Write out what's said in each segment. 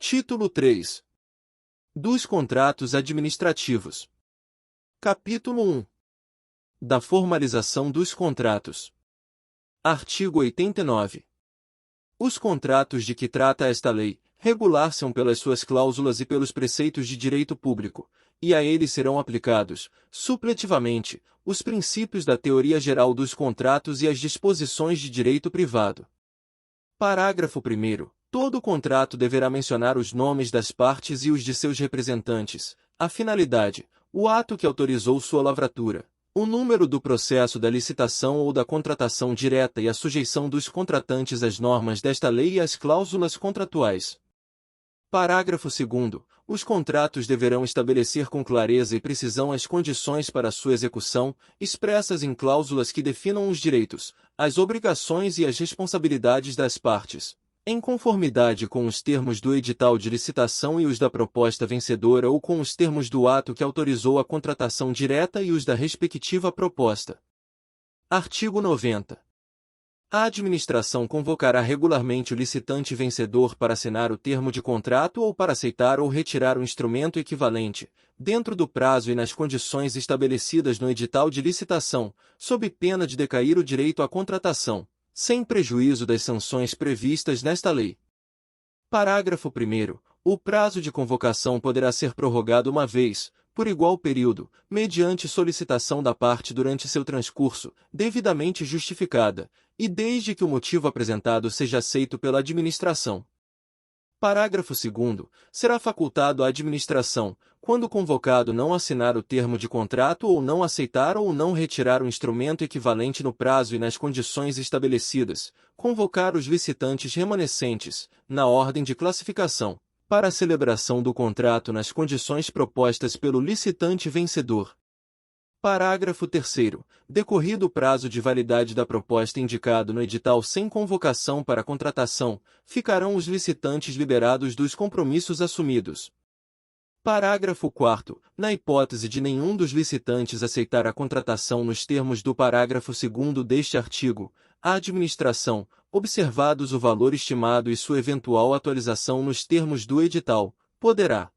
Título 3. Dos contratos administrativos. Capítulo 1. Da formalização dos contratos. Artigo 89. Os contratos de que trata esta lei regular-se-ão pelas suas cláusulas e pelos preceitos de direito público, e a eles serão aplicados, supletivamente, os princípios da teoria geral dos contratos e as disposições de direito privado. Parágrafo 1º. Todo contrato deverá mencionar os nomes das partes e os de seus representantes, a finalidade, o ato que autorizou sua lavratura, o número do processo da licitação ou da contratação direta e a sujeição dos contratantes às normas desta lei e às cláusulas contratuais. Parágrafo 2º. Os contratos deverão estabelecer com clareza e precisão as condições para sua execução, expressas em cláusulas que definam os direitos, as obrigações e as responsabilidades das partes, em conformidade com os termos do edital de licitação e os da proposta vencedora ou com os termos do ato que autorizou a contratação direta e os da respectiva proposta. Artigo 90. A administração convocará regularmente o licitante vencedor para assinar o termo de contrato ou para aceitar ou retirar o instrumento equivalente, dentro do prazo e nas condições estabelecidas no edital de licitação, sob pena de decair o direito à contratação, sem prejuízo das sanções previstas nesta lei. Parágrafo 1º. O prazo de convocação poderá ser prorrogado uma vez, por igual período, mediante solicitação da parte durante seu transcurso, devidamente justificada, e desde que o motivo apresentado seja aceito pela administração. Parágrafo 2º. Será facultado à administração, quando o convocado não assinar o termo de contrato ou não aceitar ou não retirar o instrumento equivalente no prazo e nas condições estabelecidas, convocar os licitantes remanescentes, na ordem de classificação, para a celebração do contrato nas condições propostas pelo licitante vencedor. Parágrafo 3º. Decorrido o prazo de validade da proposta indicado no edital sem convocação para contratação, ficarão os licitantes liberados dos compromissos assumidos. Parágrafo 4º. Na hipótese de nenhum dos licitantes aceitar a contratação nos termos do parágrafo 2º deste artigo, a administração, observados o valor estimado e sua eventual atualização nos termos do edital, poderá: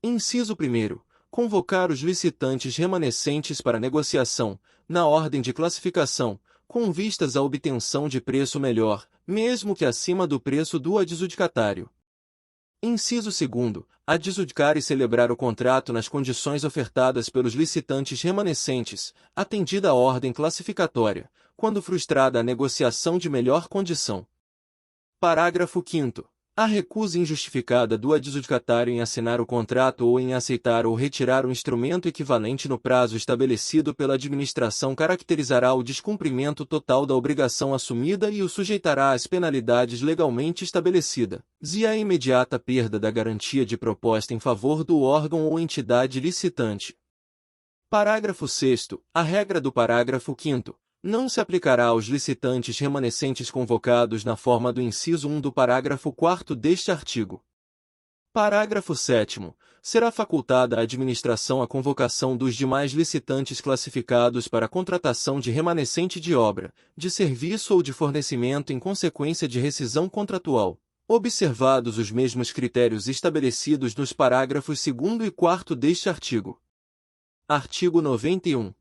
Inciso 1º. Convocar os licitantes remanescentes para negociação, na ordem de classificação, com vistas à obtenção de preço melhor, mesmo que acima do preço do adjudicatário. Inciso 2º. Adjudicar e celebrar o contrato nas condições ofertadas pelos licitantes remanescentes, atendida a ordem classificatória, quando frustrada a negociação de melhor condição. Parágrafo 5º. A recusa injustificada do adjudicatário em assinar o contrato ou em aceitar ou retirar o instrumento equivalente no prazo estabelecido pela administração caracterizará o descumprimento total da obrigação assumida e o sujeitará às penalidades legalmente estabelecidas, e à imediata perda da garantia de proposta em favor do órgão ou entidade licitante. Parágrafo 6º. A regra do parágrafo 5º não se aplicará aos licitantes remanescentes convocados na forma do inciso 1 do parágrafo 4º deste artigo. Parágrafo 7º. Será facultada à administração a convocação dos demais licitantes classificados para contratação de remanescente de obra, de serviço ou de fornecimento em consequência de rescisão contratual, observados os mesmos critérios estabelecidos nos parágrafos 2º e 4º deste artigo. Artigo 91.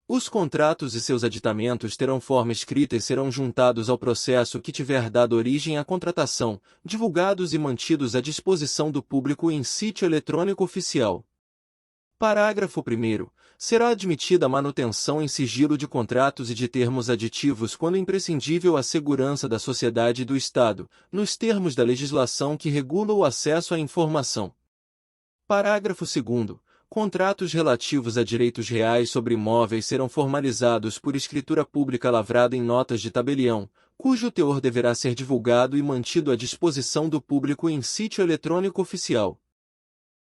Os contratos e seus aditamentos terão forma escrita e serão juntados ao processo que tiver dado origem à contratação, divulgados e mantidos à disposição do público em sítio eletrônico oficial. Parágrafo 1º. Será admitida a manutenção em sigilo de contratos e de termos aditivos quando imprescindível à segurança da sociedade e do Estado, nos termos da legislação que regula o acesso à informação. Parágrafo 2º. Contratos relativos a direitos reais sobre imóveis serão formalizados por escritura pública lavrada em notas de tabelião, cujo teor deverá ser divulgado e mantido à disposição do público em sítio eletrônico oficial.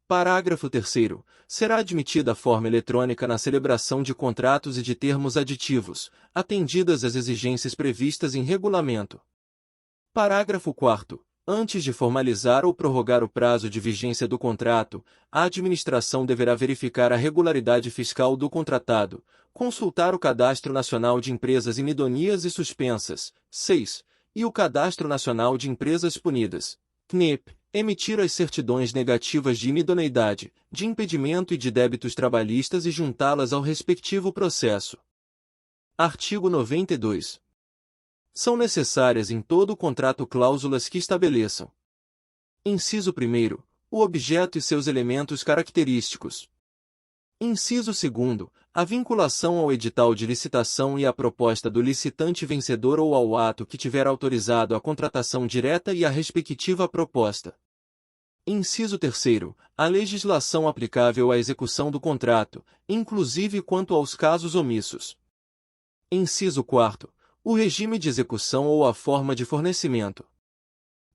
Parágrafo 3º. Será admitida a forma eletrônica na celebração de contratos e de termos aditivos, atendidas as exigências previstas em regulamento. Parágrafo 4º. Antes de formalizar ou prorrogar o prazo de vigência do contrato, a administração deverá verificar a regularidade fiscal do contratado, consultar o Cadastro Nacional de Empresas Inidôneas e Suspensas, 6, e o Cadastro Nacional de Empresas Punidas, CNEP, Emitir as certidões negativas de inidoneidade, de impedimento e de débitos trabalhistas e juntá-las ao respectivo processo. Artigo 92. São necessárias em todo o contrato cláusulas que estabeleçam: inciso 1º, o objeto e seus elementos característicos. Inciso 2º, a vinculação ao edital de licitação e à proposta do licitante vencedor ou ao ato que tiver autorizado a contratação direta e a respectiva proposta. Inciso 3º, a legislação aplicável à execução do contrato, inclusive quanto aos casos omissos. Inciso 4º, o regime de execução ou a forma de fornecimento.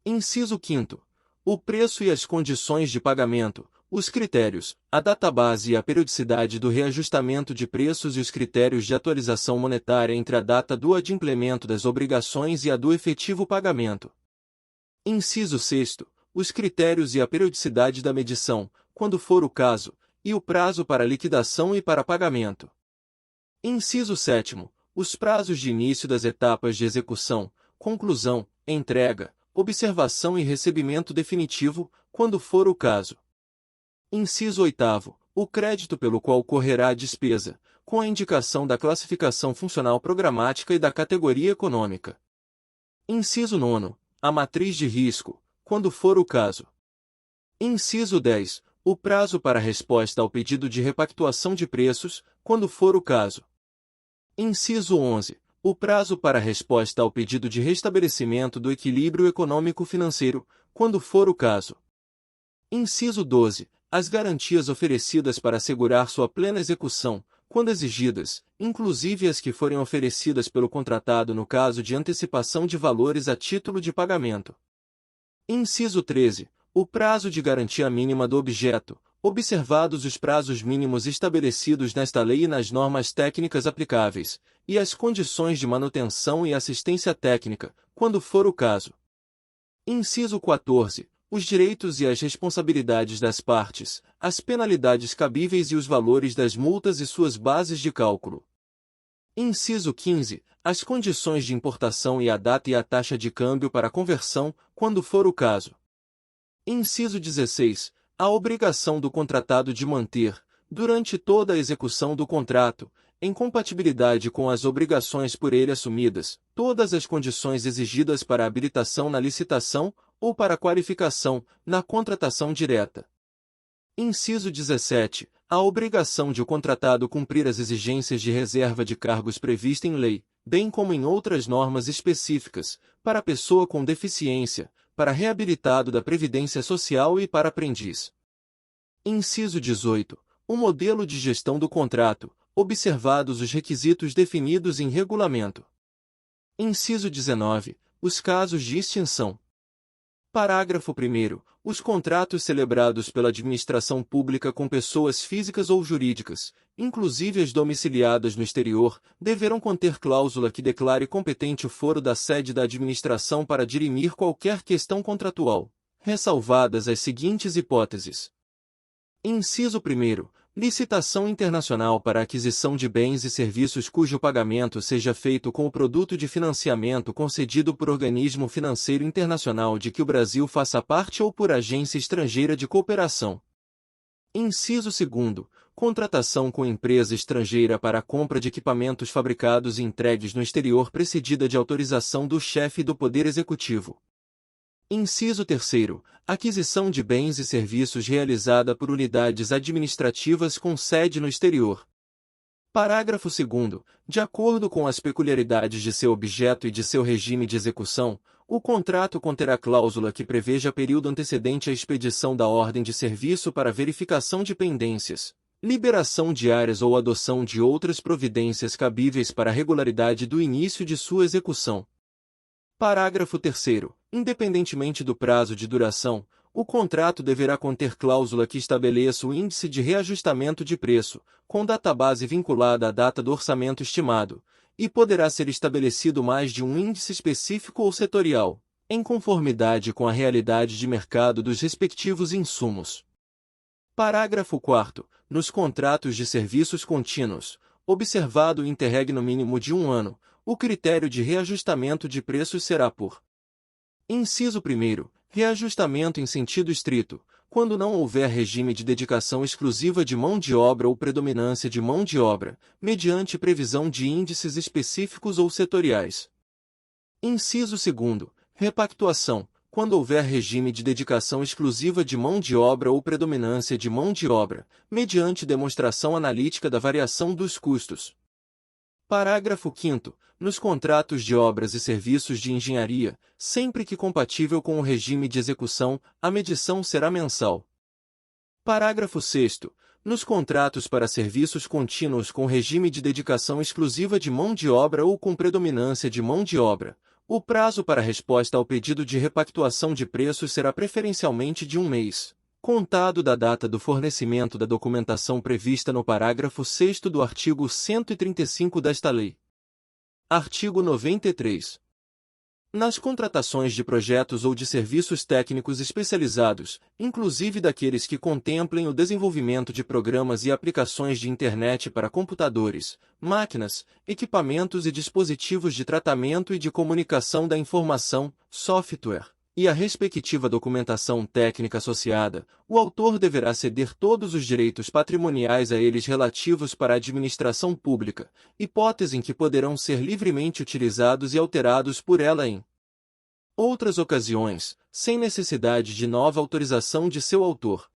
Inciso 5º, o preço e as condições de pagamento, os critérios, a database e a periodicidade do reajustamento de preços e os critérios de atualização monetária entre a data do adimplemento das obrigações e a do efetivo pagamento. Inciso 6º, os critérios e a periodicidade da medição, quando for o caso, e o prazo para liquidação e para pagamento. Inciso 7º, os prazos de início das etapas de execução, conclusão, entrega, observação e recebimento definitivo, quando for o caso. Inciso 8º, o crédito pelo qual correrá a despesa, com a indicação da classificação funcional programática e da categoria econômica. Inciso 9º, a matriz de risco, quando for o caso. Inciso 10, o prazo para resposta ao pedido de repactuação de preços, quando for o caso. Inciso 11, o prazo para resposta ao pedido de restabelecimento do equilíbrio econômico-financeiro, quando for o caso. Inciso 12, as garantias oferecidas para assegurar sua plena execução, quando exigidas, inclusive as que forem oferecidas pelo contratado no caso de antecipação de valores a título de pagamento. Inciso 13, o prazo de garantia mínima do objeto, observados os prazos mínimos estabelecidos nesta lei e nas normas técnicas aplicáveis, e as condições de manutenção e assistência técnica, quando for o caso. Inciso 14, os direitos e as responsabilidades das partes, as penalidades cabíveis e os valores das multas e suas bases de cálculo. Inciso 15, as condições de importação e a data e a taxa de câmbio para conversão, quando for o caso. Inciso 16, a obrigação do contratado de manter, durante toda a execução do contrato, em compatibilidade com as obrigações por ele assumidas, todas as condições exigidas para habilitação na licitação ou para qualificação na contratação direta. Inciso 17, a obrigação de o contratado cumprir as exigências de reserva de cargos prevista em lei, bem como em outras normas específicas, para pessoa com deficiência, para reabilitado da Previdência Social e para aprendiz. Inciso 18, o modelo de gestão do contrato, observados os requisitos definidos em regulamento. Inciso 19, os casos de extinção. Parágrafo 1º. Os contratos celebrados pela administração pública com pessoas físicas ou jurídicas, inclusive as domiciliadas no exterior, deverão conter cláusula que declare competente o foro da sede da administração para dirimir qualquer questão contratual, ressalvadas as seguintes hipóteses. Inciso 1º. Licitação internacional para aquisição de bens e serviços cujo pagamento seja feito com o produto de financiamento concedido por organismo financeiro internacional de que o Brasil faça parte ou por agência estrangeira de cooperação. Inciso 2º. Contratação com empresa estrangeira para a compra de equipamentos fabricados e entregues no exterior precedida de autorização do chefe do Poder Executivo. Inciso 3º. Aquisição de bens e serviços realizada por unidades administrativas com sede no exterior. Parágrafo 2º. De acordo com as peculiaridades de seu objeto e de seu regime de execução, o contrato conterá cláusula que preveja período antecedente à expedição da ordem de serviço para verificação de pendências, liberação de áreas ou adoção de outras providências cabíveis para a regularidade do início de sua execução. Parágrafo 3º. Independentemente do prazo de duração, o contrato deverá conter cláusula que estabeleça o índice de reajustamento de preço, com database vinculada à data do orçamento estimado, e poderá ser estabelecido mais de um índice específico ou setorial, em conformidade com a realidade de mercado dos respectivos insumos. Parágrafo 4º. Nos contratos de serviços contínuos, observado o interregno mínimo de 1 ano, o critério de reajustamento de preços será por: Inciso 1º. Reajustamento em sentido estrito, quando não houver regime de dedicação exclusiva de mão de obra ou predominância de mão de obra, mediante previsão de índices específicos ou setoriais. Inciso 2º. Repactuação, quando houver regime de dedicação exclusiva de mão de obra ou predominância de mão de obra, mediante demonstração analítica da variação dos custos. Parágrafo 5º. Nos contratos de obras e serviços de engenharia, sempre que compatível com o regime de execução, a medição será mensal. Parágrafo 6º. Nos contratos para serviços contínuos com regime de dedicação exclusiva de mão de obra ou com predominância de mão de obra, o prazo para resposta ao pedido de repactuação de preços será preferencialmente de 1 mês, contado da data do fornecimento da documentação prevista no parágrafo 6º do artigo 135 desta lei. Artigo 93. Nas contratações de projetos ou de serviços técnicos especializados, inclusive daqueles que contemplem o desenvolvimento de programas e aplicações de Internet para computadores, máquinas, equipamentos e dispositivos de tratamento e de comunicação da informação, software, e a respectiva documentação técnica associada, o autor deverá ceder todos os direitos patrimoniais a eles relativos para a administração pública, hipótese em que poderão ser livremente utilizados e alterados por ela em outras ocasiões, sem necessidade de nova autorização de seu autor.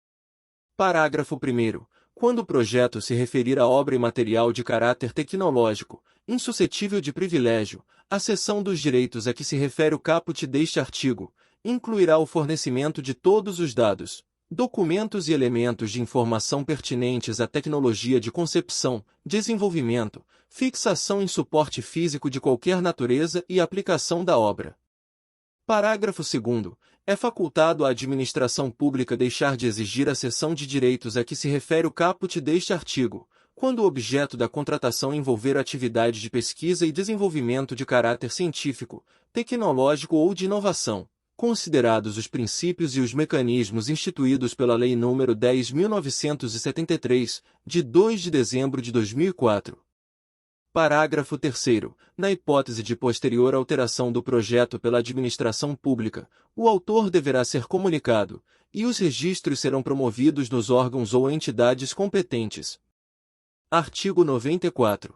Parágrafo 1º. Quando o projeto se referir a obra e material de caráter tecnológico, insuscetível de privilégio, a cessão dos direitos a que se refere o caput deste artigo incluirá o fornecimento de todos os dados, documentos e elementos de informação pertinentes à tecnologia de concepção, desenvolvimento, fixação em suporte físico de qualquer natureza e aplicação da obra. Parágrafo 2º. É facultado à administração pública deixar de exigir a cessão de direitos a que se refere o caput deste artigo, quando o objeto da contratação envolver atividade de pesquisa e desenvolvimento de caráter científico, tecnológico ou de inovação, considerados os princípios e os mecanismos instituídos pela Lei nº 10.973, de 2 de dezembro de 2004. Parágrafo 3º. Na hipótese de posterior alteração do projeto pela administração pública, o autor deverá ser comunicado, e os registros serão promovidos nos órgãos ou entidades competentes. Artigo 94.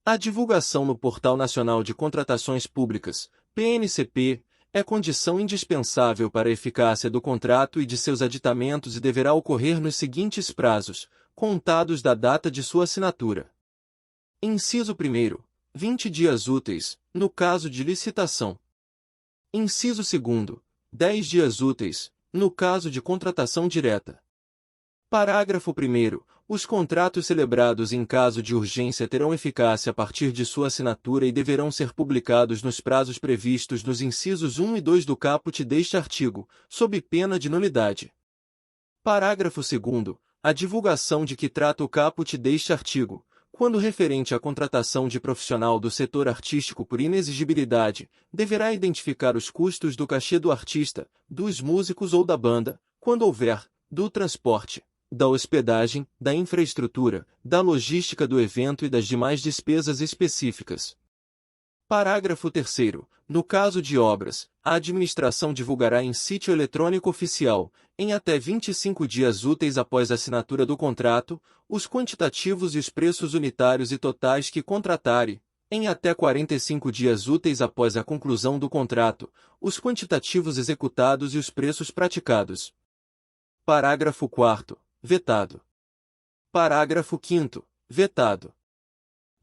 A divulgação no Portal Nacional de Contratações Públicas, PNCP, é condição indispensável para a eficácia do contrato e de seus aditamentos e deverá ocorrer nos seguintes prazos, contados da data de sua assinatura. Inciso 1º. 20 dias úteis, no caso de licitação. Inciso 2º. 10 dias úteis, no caso de contratação direta. Parágrafo 1º. Os contratos celebrados em caso de urgência terão eficácia a partir de sua assinatura e deverão ser publicados nos prazos previstos nos incisos 1 e 2 do caput deste artigo, sob pena de nulidade. Parágrafo 2º. A divulgação de que trata o caput deste artigo, quando referente à contratação de profissional do setor artístico por inexigibilidade, deverá identificar os custos do cachê do artista, dos músicos ou da banda, quando houver, do transporte, da hospedagem, da infraestrutura, da logística do evento e das demais despesas específicas. Parágrafo 3º. No caso de obras, a administração divulgará em sítio eletrônico oficial, em até 25 dias úteis após a assinatura do contrato, os quantitativos e os preços unitários e totais que contratare, em até 45 dias úteis após a conclusão do contrato, os quantitativos executados e os preços praticados. Parágrafo 4º. Vetado. Parágrafo 5º. Vetado.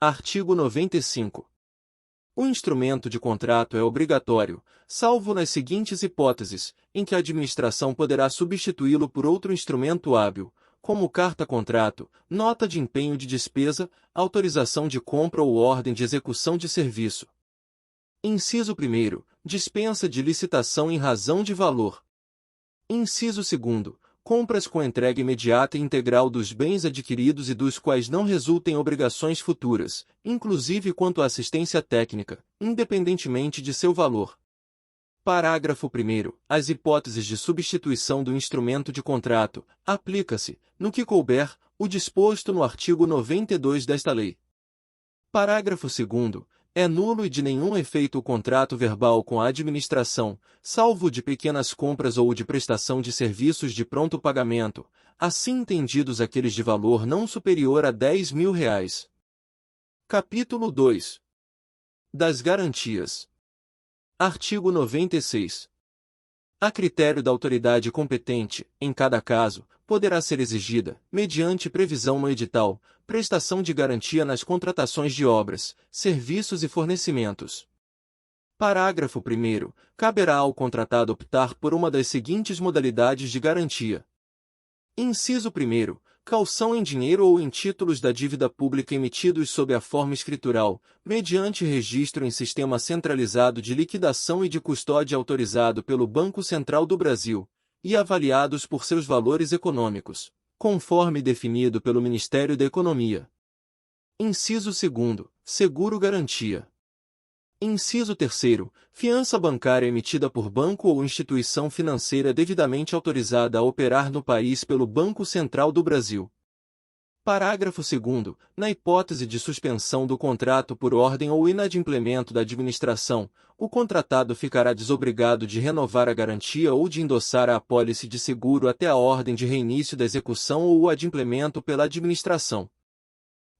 Artigo 95. O instrumento de contrato é obrigatório, salvo nas seguintes hipóteses, em que a administração poderá substituí-lo por outro instrumento hábil, como carta-contrato, nota de empenho de despesa, autorização de compra ou ordem de execução de serviço. Inciso 1º. Dispensa de licitação em razão de valor. Inciso 2º. Compras com entrega imediata e integral dos bens adquiridos e dos quais não resultem obrigações futuras, inclusive quanto à assistência técnica, independentemente de seu valor. Parágrafo 1º. As hipóteses de substituição do instrumento de contrato, aplica-se, no que couber, o disposto no artigo 92 desta lei. Parágrafo 2º. É nulo e de nenhum efeito o contrato verbal com a administração, salvo de pequenas compras ou de prestação de serviços de pronto pagamento, assim entendidos aqueles de valor não superior a R$ 10.000. Capítulo 2. Das garantias. Artigo 96. A critério da autoridade competente, em cada caso, poderá ser exigida, mediante previsão no edital, prestação de garantia nas contratações de obras, serviços e fornecimentos. Parágrafo 1º. Caberá ao contratado optar por uma das seguintes modalidades de garantia. Inciso 1º. Caução em dinheiro ou em títulos da dívida pública emitidos sob a forma escritural, mediante registro em sistema centralizado de liquidação e de custódia autorizado pelo Banco Central do Brasil, e avaliados por seus valores econômicos, conforme definido pelo Ministério da Economia. Inciso 2º. Seguro-garantia. Inciso 3º. Fiança bancária emitida por banco ou instituição financeira devidamente autorizada a operar no país pelo Banco Central do Brasil. Parágrafo 2º. Na hipótese de suspensão do contrato por ordem ou inadimplemento da administração, o contratado ficará desobrigado de renovar a garantia ou de endossar a apólice de seguro até a ordem de reinício da execução ou o adimplemento pela administração.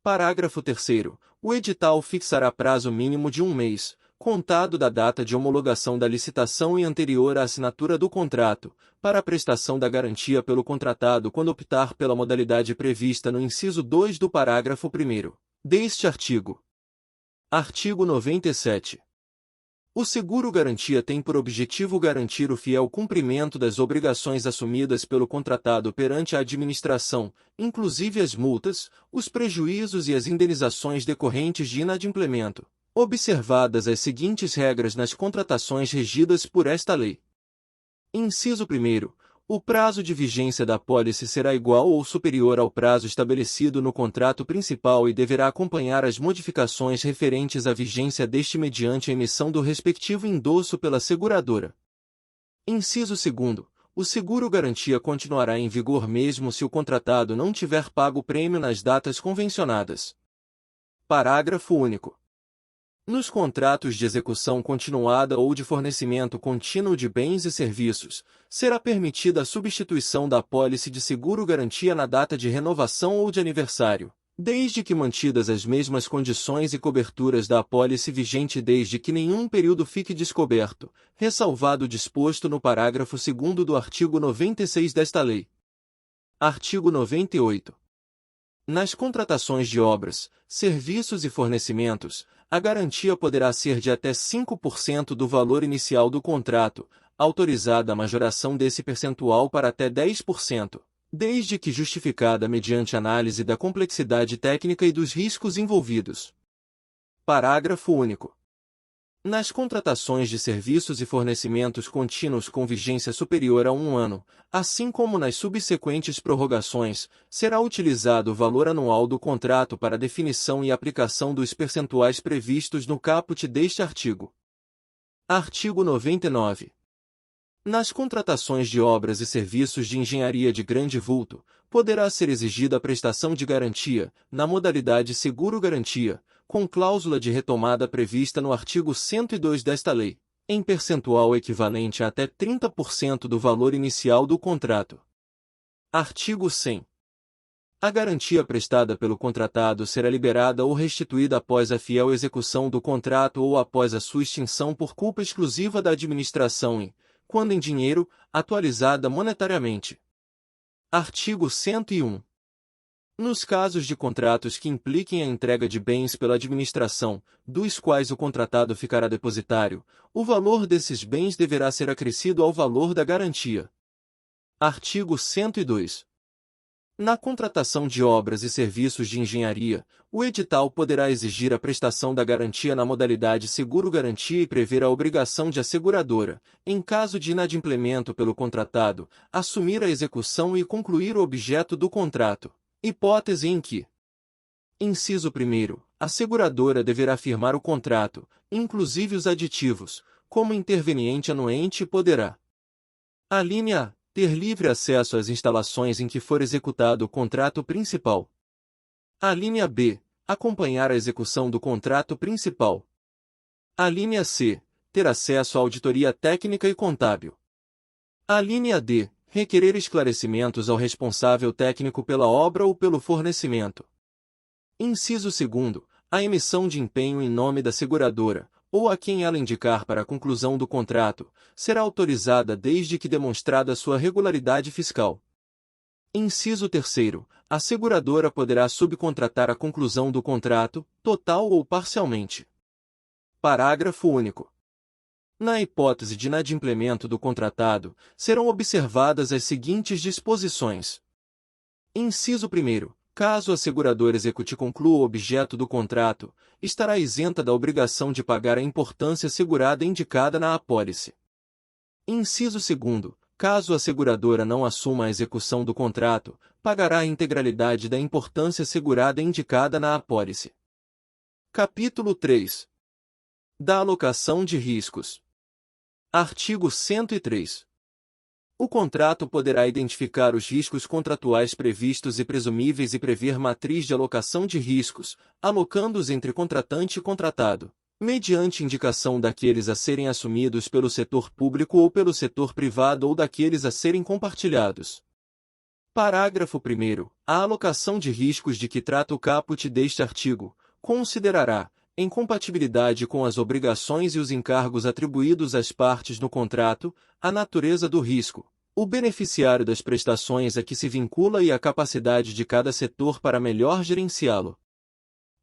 Parágrafo 3º. O edital fixará prazo mínimo de 1 mês, contado da data de homologação da licitação e anterior à assinatura do contrato, para a prestação da garantia pelo contratado quando optar pela modalidade prevista no inciso 2 do parágrafo 1º deste artigo. Artigo 97. O seguro-garantia tem por objetivo garantir o fiel cumprimento das obrigações assumidas pelo contratado perante a administração, inclusive as multas, os prejuízos e as indenizações decorrentes de inadimplemento, observadas as seguintes regras nas contratações regidas por esta lei. Inciso 1º. O prazo de vigência da apólice será igual ou superior ao prazo estabelecido no contrato principal e deverá acompanhar as modificações referentes à vigência deste mediante a emissão do respectivo endosso pela seguradora. Inciso 2º. O seguro-garantia continuará em vigor mesmo se o contratado não tiver pago o prêmio nas datas convencionadas. Parágrafo único. Nos contratos de execução continuada ou de fornecimento contínuo de bens e serviços, será permitida a substituição da apólice de seguro-garantia na data de renovação ou de aniversário, desde que mantidas as mesmas condições e coberturas da apólice vigente desde que nenhum período fique descoberto, ressalvado o disposto no parágrafo 2º do artigo 96 desta lei. Artigo 98. Nas contratações de obras, serviços e fornecimentos, a garantia poderá ser de até 5% do valor inicial do contrato, autorizada a majoração desse percentual para até 10%, desde que justificada mediante análise da complexidade técnica e dos riscos envolvidos. Parágrafo único. Nas contratações de serviços e fornecimentos contínuos com vigência superior a 1 ano, assim como nas subsequentes prorrogações, será utilizado o valor anual do contrato para definição e aplicação dos percentuais previstos no caput deste artigo. Artigo 99. Nas contratações de obras e serviços de engenharia de grande vulto, poderá ser exigida a prestação de garantia, na modalidade seguro-garantia, com cláusula de retomada prevista no artigo 102 desta lei, em percentual equivalente a até 30% do valor inicial do contrato. Artigo 100. A garantia prestada pelo contratado será liberada ou restituída após a fiel execução do contrato ou após a sua extinção por culpa exclusiva da administração e, quando em dinheiro, atualizada monetariamente. Artigo 101. Nos casos de contratos que impliquem a entrega de bens pela administração, dos quais o contratado ficará depositário, o valor desses bens deverá ser acrescido ao valor da garantia. Artigo 102. Na contratação de obras e serviços de engenharia, o edital poderá exigir a prestação da garantia na modalidade seguro-garantia e prever a obrigação de a seguradora, em caso de inadimplemento pelo contratado, assumir a execução e concluir o objeto do contrato. Hipótese em que: inciso 1º, a seguradora deverá firmar o contrato, inclusive os aditivos, como interveniente anuente e poderá: alínea A, ter livre acesso às instalações em que for executado o contrato principal. Alínea B, acompanhar a execução do contrato principal. Alínea C. Ter acesso à auditoria técnica e contábil. Alínea D. Requerer esclarecimentos ao responsável técnico pela obra ou pelo fornecimento. Inciso 2º. A emissão de empenho em nome da seguradora, ou a quem ela indicar para a conclusão do contrato, será autorizada desde que demonstrada sua regularidade fiscal. Inciso 3º. A seguradora poderá subcontratar a conclusão do contrato, total ou parcialmente. Parágrafo único. Na hipótese de inadimplemento do contratado, serão observadas as seguintes disposições. Inciso 1º. Caso a seguradora execute e conclua o objeto do contrato, estará isenta da obrigação de pagar a importância segurada indicada na apólice. Inciso 2º. Caso a seguradora não assuma a execução do contrato, pagará a integralidade da importância segurada indicada na apólice. Capítulo 3. Da alocação de riscos. Artigo 103. O contrato poderá identificar os riscos contratuais previstos e presumíveis e prever matriz de alocação de riscos, alocando-os entre contratante e contratado, mediante indicação daqueles a serem assumidos pelo setor público ou pelo setor privado ou daqueles a serem compartilhados. Parágrafo 1º. A alocação de riscos de que trata o caput deste artigo considerará, em compatibilidade com as obrigações e os encargos atribuídos às partes no contrato, a natureza do risco, o beneficiário das prestações a que se vincula e a capacidade de cada setor para melhor gerenciá-lo.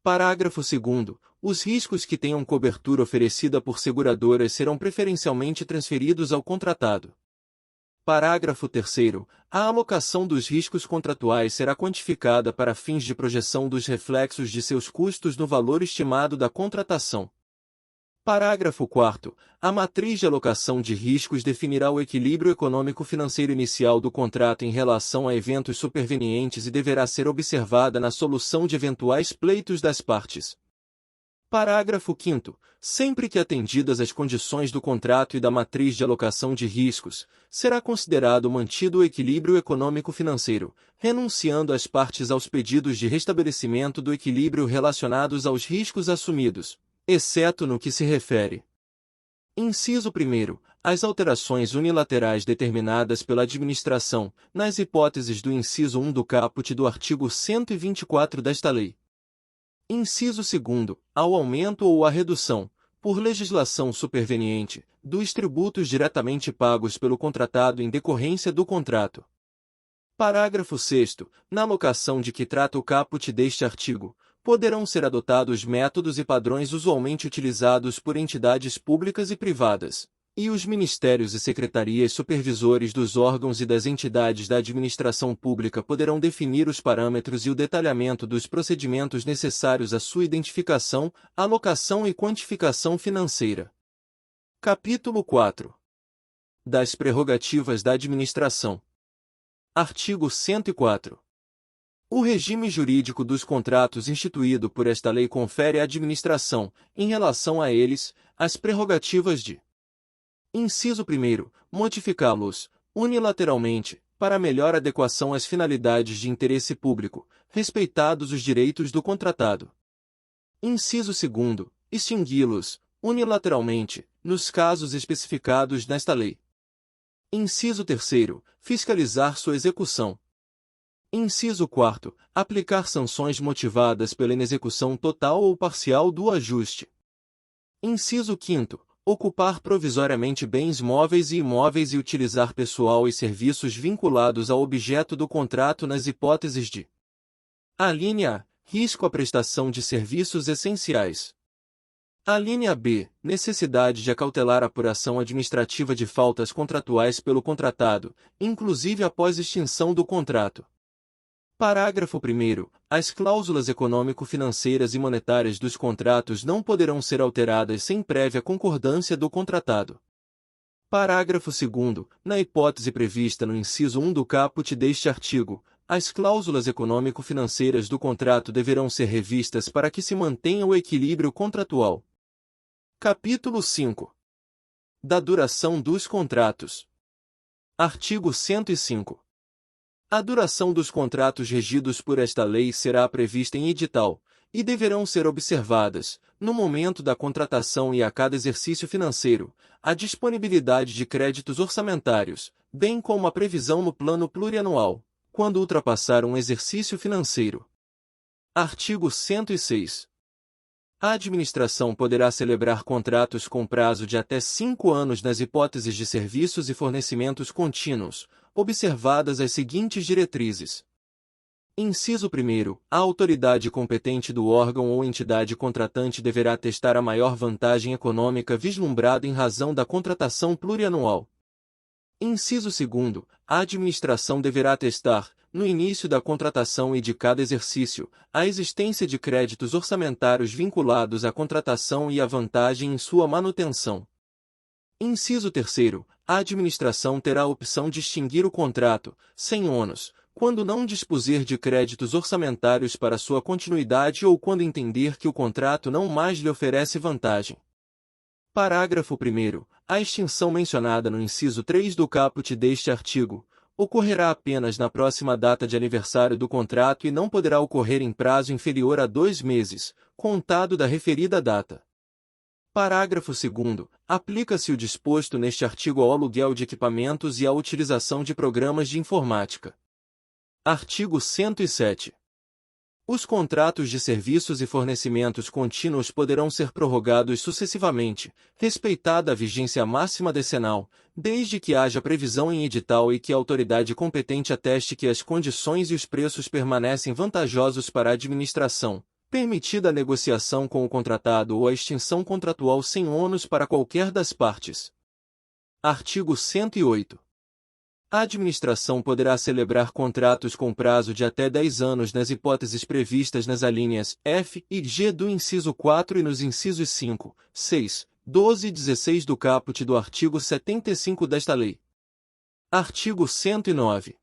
Parágrafo 2º. Os riscos que tenham cobertura oferecida por seguradoras serão preferencialmente transferidos ao contratado. Parágrafo 3º. A alocação dos riscos contratuais será quantificada para fins de projeção dos reflexos de seus custos no valor estimado da contratação. Parágrafo 4º. A matriz de alocação de riscos definirá o equilíbrio econômico-financeiro inicial do contrato em relação a eventos supervenientes e deverá ser observada na solução de eventuais pleitos das partes. Parágrafo 5º. Sempre que atendidas as condições do contrato e da matriz de alocação de riscos, será considerado mantido o equilíbrio econômico-financeiro, renunciando as partes aos pedidos de restabelecimento do equilíbrio relacionados aos riscos assumidos, exceto no que se refere. Inciso 1º. As alterações unilaterais determinadas pela administração, nas hipóteses do inciso 1 do caput do artigo 124 desta lei. Inciso 2º. Ao aumento ou à redução, por legislação superveniente, dos tributos diretamente pagos pelo contratado em decorrência do contrato. Parágrafo 6º. Na alocação de que trata o caput deste artigo, poderão ser adotados métodos e padrões usualmente utilizados por entidades públicas e privadas, e os ministérios e secretarias supervisores dos órgãos e das entidades da administração pública poderão definir os parâmetros e o detalhamento dos procedimentos necessários à sua identificação, alocação e quantificação financeira. Capítulo 4. Das prerrogativas da administração. Artigo 104. O regime jurídico dos contratos instituído por esta lei confere à administração, em relação a eles, as prerrogativas de: Inciso 1º. Modificá-los, unilateralmente, para melhor adequação às finalidades de interesse público, respeitados os direitos do contratado. Inciso 2º. Extingui-los, unilateralmente, nos casos especificados nesta lei. Inciso 3º. Fiscalizar sua execução. Inciso 4º. Aplicar sanções motivadas pela inexecução total ou parcial do ajuste. Inciso 5º. Ocupar provisoriamente bens móveis e imóveis e utilizar pessoal e serviços vinculados ao objeto do contrato nas hipóteses de: Alínea A. Risco à prestação de serviços essenciais. Alínea B. Necessidade de acautelar a apuração administrativa de faltas contratuais pelo contratado, inclusive após extinção do contrato. Parágrafo 1º. As cláusulas econômico-financeiras e monetárias dos contratos não poderão ser alteradas sem prévia concordância do contratado. Parágrafo 2º. Na hipótese prevista no inciso 1 do caput deste artigo, as cláusulas econômico-financeiras do contrato deverão ser revistas para que se mantenha o equilíbrio contratual. Capítulo 5. Da duração dos contratos. Artigo 105. A duração dos contratos regidos por esta lei será prevista em edital, e deverão ser observadas, no momento da contratação e a cada exercício financeiro, a disponibilidade de créditos orçamentários, bem como a previsão no plano plurianual, quando ultrapassar um exercício financeiro. Artigo 106. A administração poderá celebrar contratos com prazo de até 5 anos nas hipóteses de serviços e fornecimentos contínuos, observadas as seguintes diretrizes. Inciso 1. A autoridade competente do órgão ou entidade contratante deverá atestar a maior vantagem econômica vislumbrada em razão da contratação plurianual. Inciso 2. A administração deverá atestar, no início da contratação e de cada exercício, a existência de créditos orçamentários vinculados à contratação e à vantagem em sua manutenção. Inciso 3. A administração terá a opção de extinguir o contrato, sem ônus, quando não dispuser de créditos orçamentários para sua continuidade ou quando entender que o contrato não mais lhe oferece vantagem. Parágrafo 1º. A extinção mencionada no inciso 3 do caput deste artigo ocorrerá apenas na próxima data de aniversário do contrato e não poderá ocorrer em prazo inferior a 2 meses, contado da referida data. Parágrafo 2º. Aplica-se o disposto neste artigo ao aluguel de equipamentos e à utilização de programas de informática. Artigo 107. Os contratos de serviços e fornecimentos contínuos poderão ser prorrogados sucessivamente, respeitada a vigência máxima decenal, desde que haja previsão em edital e que a autoridade competente ateste que as condições e os preços permanecem vantajosos para a administração, permitida a negociação com o contratado ou a extinção contratual sem ônus para qualquer das partes. Artigo 108. A administração poderá celebrar contratos com prazo de até 10 anos nas hipóteses previstas nas alíneas F e G do inciso 4 e nos incisos 5, 6, 12 e 16 do caput do artigo 75 desta lei. Artigo 109.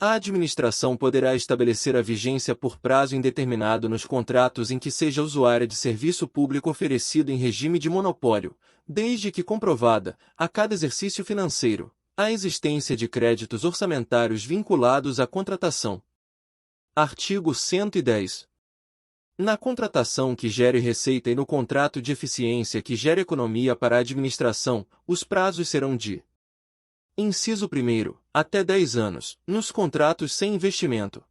A administração poderá estabelecer a vigência por prazo indeterminado nos contratos em que seja usuária de serviço público oferecido em regime de monopólio, desde que comprovada, a cada exercício financeiro, a existência de créditos orçamentários vinculados à contratação. Artigo 110. Na contratação que gere receita e no contrato de eficiência que gere economia para a administração, os prazos serão de: Inciso 1º, até 10 anos, nos contratos sem investimento.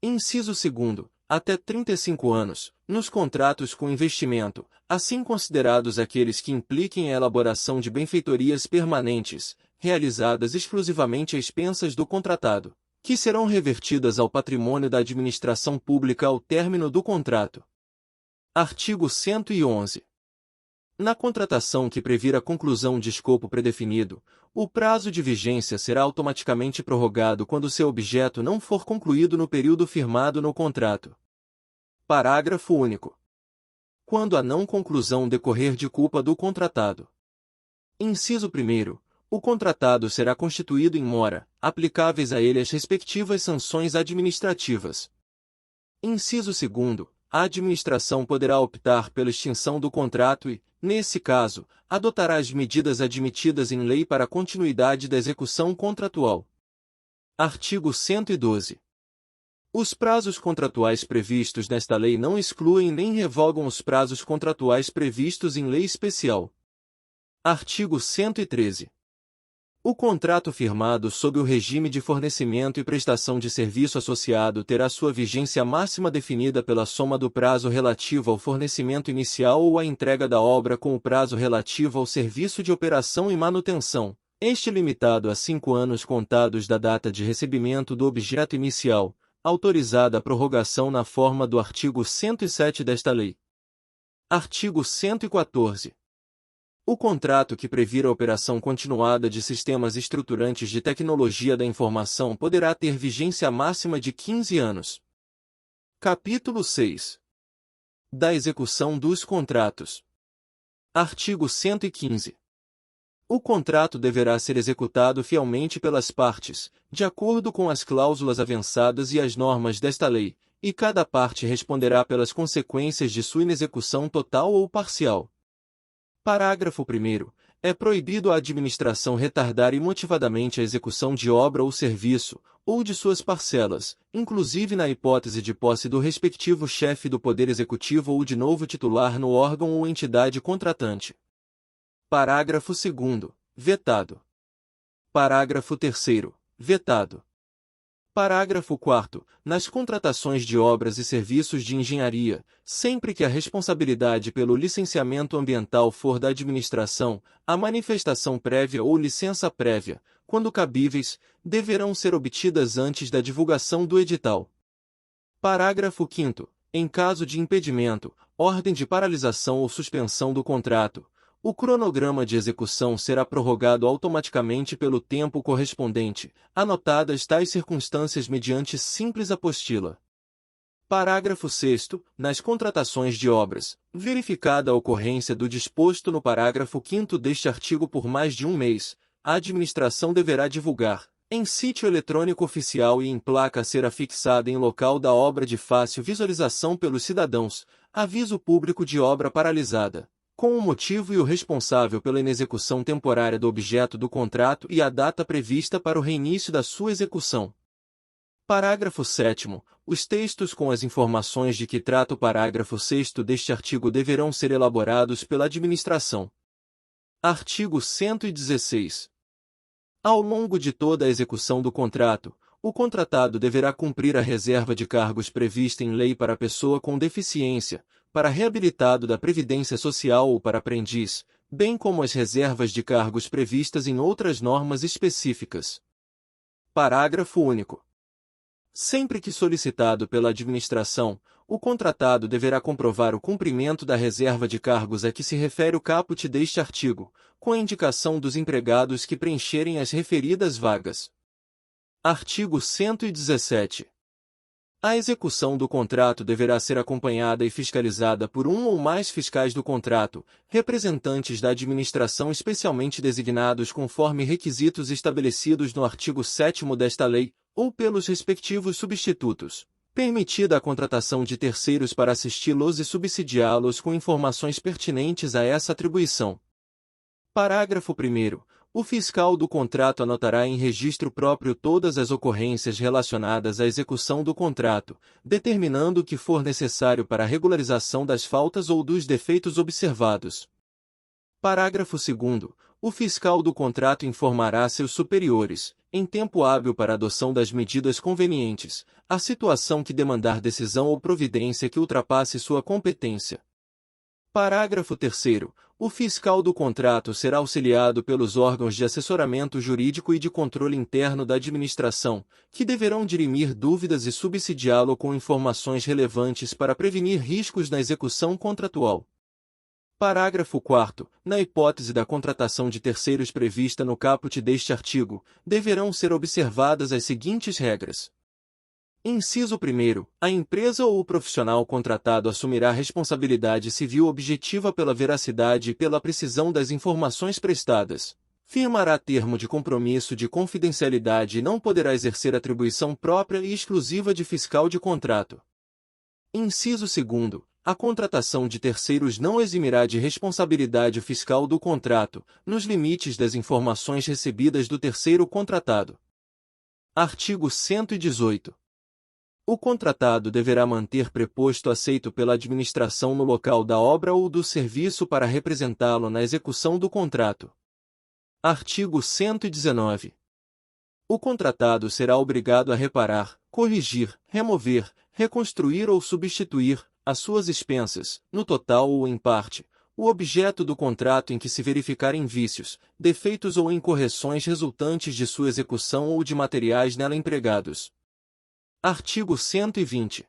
Inciso 2º, até 35 anos, nos contratos com investimento, assim considerados aqueles que impliquem a elaboração de benfeitorias permanentes, realizadas exclusivamente a expensas do contratado, que serão revertidas ao patrimônio da administração pública ao término do contrato. Artigo 111. Na contratação que previr a conclusão de escopo predefinido, o prazo de vigência será automaticamente prorrogado quando seu objeto não for concluído no período firmado no contrato. Parágrafo único. Quando a não conclusão decorrer de culpa do contratado. Inciso 1º. O contratado será constituído em mora, aplicáveis a ele as respectivas sanções administrativas. Inciso 2º. A administração poderá optar pela extinção do contrato e, nesse caso, adotará as medidas admitidas em lei para a continuidade da execução contratual. Artigo 112. Os prazos contratuais previstos nesta lei não excluem nem revogam os prazos contratuais previstos em lei especial. Artigo 113. O contrato firmado sob o regime de fornecimento e prestação de serviço associado terá sua vigência máxima definida pela soma do prazo relativo ao fornecimento inicial ou à entrega da obra com o prazo relativo ao serviço de operação e manutenção, este limitado a 5 anos contados da data de recebimento do objeto inicial, autorizada a prorrogação na forma do artigo 107 desta lei. Artigo 114. O contrato que previr a operação continuada de sistemas estruturantes de tecnologia da informação poderá ter vigência máxima de 15 anos. Capítulo 6. Da execução dos contratos. Artigo 115. O contrato deverá ser executado fielmente pelas partes, de acordo com as cláusulas avançadas e as normas desta lei, e cada parte responderá pelas consequências de sua inexecução total ou parcial. Parágrafo 1º. É proibido à administração retardar imotivadamente a execução de obra ou serviço, ou de suas parcelas, inclusive na hipótese de posse do respectivo chefe do Poder Executivo ou de novo titular no órgão ou entidade contratante. Parágrafo 2º. Vetado. Parágrafo 3º. Vetado. Parágrafo 4º. Nas contratações de obras e serviços de engenharia, sempre que a responsabilidade pelo licenciamento ambiental for da administração, a manifestação prévia ou licença prévia, quando cabíveis, deverão ser obtidas antes da divulgação do edital. Parágrafo 5º. Em caso de impedimento, ordem de paralisação ou suspensão do contrato, o cronograma de execução será prorrogado automaticamente pelo tempo correspondente, anotadas tais circunstâncias mediante simples apostila. Parágrafo 6º. Nas contratações de obras, verificada a ocorrência do disposto no parágrafo 5º deste artigo por mais de um mês, a administração deverá divulgar, em sítio eletrônico oficial e em placa a ser afixada em local da obra de fácil visualização pelos cidadãos, aviso público de obra paralisada, com o motivo e o responsável pela inexecução temporária do objeto do contrato e a data prevista para o reinício da sua execução. Parágrafo 7º. Os textos com as informações de que trata o parágrafo 6º deste artigo deverão ser elaborados pela administração. Artigo 116. Ao longo de toda a execução do contrato, o contratado deverá cumprir a reserva de cargos prevista em lei para pessoa com deficiência, para reabilitado da Previdência Social ou para aprendiz, bem como as reservas de cargos previstas em outras normas específicas. Parágrafo único. Sempre que solicitado pela administração, o contratado deverá comprovar o cumprimento da reserva de cargos a que se refere o caput deste artigo, com a indicação dos empregados que preencherem as referidas vagas. Artigo 117. A execução do contrato deverá ser acompanhada e fiscalizada por um ou mais fiscais do contrato, representantes da administração especialmente designados conforme requisitos estabelecidos no artigo 7º desta lei, ou pelos respectivos substitutos. Permitida a contratação de terceiros para assisti-los e subsidiá-los com informações pertinentes a essa atribuição. Parágrafo 1º. O fiscal do contrato anotará em registro próprio todas as ocorrências relacionadas à execução do contrato, determinando o que for necessário para a regularização das faltas ou dos defeitos observados. Parágrafo 2º. O fiscal do contrato informará seus superiores, em tempo hábil para a adoção das medidas convenientes, a situação que demandar decisão ou providência que ultrapasse sua competência. Parágrafo 3º. O fiscal do contrato será auxiliado pelos órgãos de assessoramento jurídico e de controle interno da administração, que deverão dirimir dúvidas e subsidiá-lo com informações relevantes para prevenir riscos na execução contratual. Parágrafo 4º. Na hipótese da contratação de terceiros prevista no caput deste artigo, deverão ser observadas as seguintes regras. Inciso 1º. A empresa ou o profissional contratado assumirá responsabilidade civil objetiva pela veracidade e pela precisão das informações prestadas. Firmará termo de compromisso de confidencialidade e não poderá exercer atribuição própria e exclusiva de fiscal de contrato. Inciso 2º. A contratação de terceiros não eximirá de responsabilidade o fiscal do contrato, nos limites das informações recebidas do terceiro contratado. Artigo 118. O contratado deverá manter preposto aceito pela administração no local da obra ou do serviço para representá-lo na execução do contrato. Artigo 119. O contratado será obrigado a reparar, corrigir, remover, reconstruir ou substituir, às suas expensas, no total ou em parte, o objeto do contrato em que se verificarem vícios, defeitos ou incorreções resultantes de sua execução ou de materiais nela empregados. Artigo 120.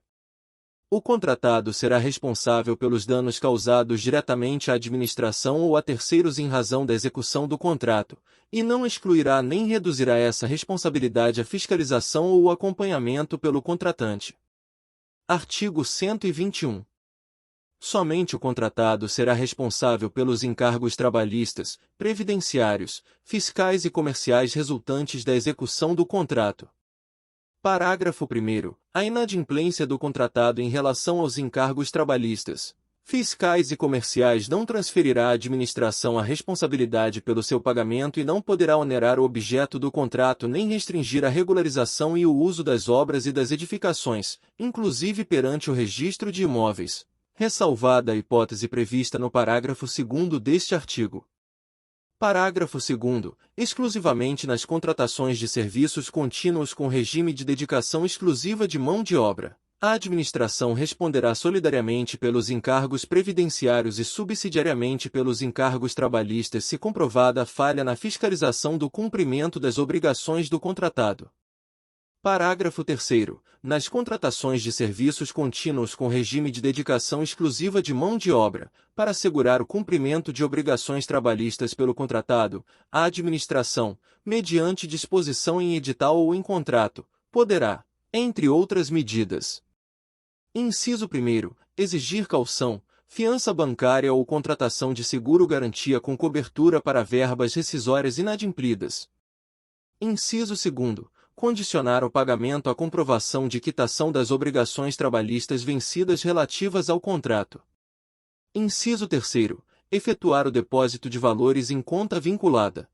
O contratado será responsável pelos danos causados diretamente à administração ou a terceiros em razão da execução do contrato, e não excluirá nem reduzirá essa responsabilidade a fiscalização ou o acompanhamento pelo contratante. Artigo 121. Somente o contratado será responsável pelos encargos trabalhistas, previdenciários, fiscais e comerciais resultantes da execução do contrato. Parágrafo 1º. A inadimplência do contratado em relação aos encargos trabalhistas, fiscais e comerciais não transferirá à administração a responsabilidade pelo seu pagamento e não poderá onerar o objeto do contrato nem restringir a regularização e o uso das obras e das edificações, inclusive perante o registro de imóveis, ressalvada a hipótese prevista no parágrafo 2º deste artigo. Parágrafo 2º. Exclusivamente nas contratações de serviços contínuos com regime de dedicação exclusiva de mão de obra, a administração responderá solidariamente pelos encargos previdenciários e subsidiariamente pelos encargos trabalhistas se comprovada a falha na fiscalização do cumprimento das obrigações do contratado. Parágrafo 3º. Nas contratações de serviços contínuos com regime de dedicação exclusiva de mão de obra, para assegurar o cumprimento de obrigações trabalhistas pelo contratado, a administração, mediante disposição em edital ou em contrato, poderá, entre outras medidas: inciso 1º, exigir caução, fiança bancária ou contratação de seguro-garantia com cobertura para verbas rescisórias inadimplidas. Inciso 2º, condicionar o pagamento à comprovação de quitação das obrigações trabalhistas vencidas relativas ao contrato. Inciso 3º, efetuar o depósito de valores em conta vinculada.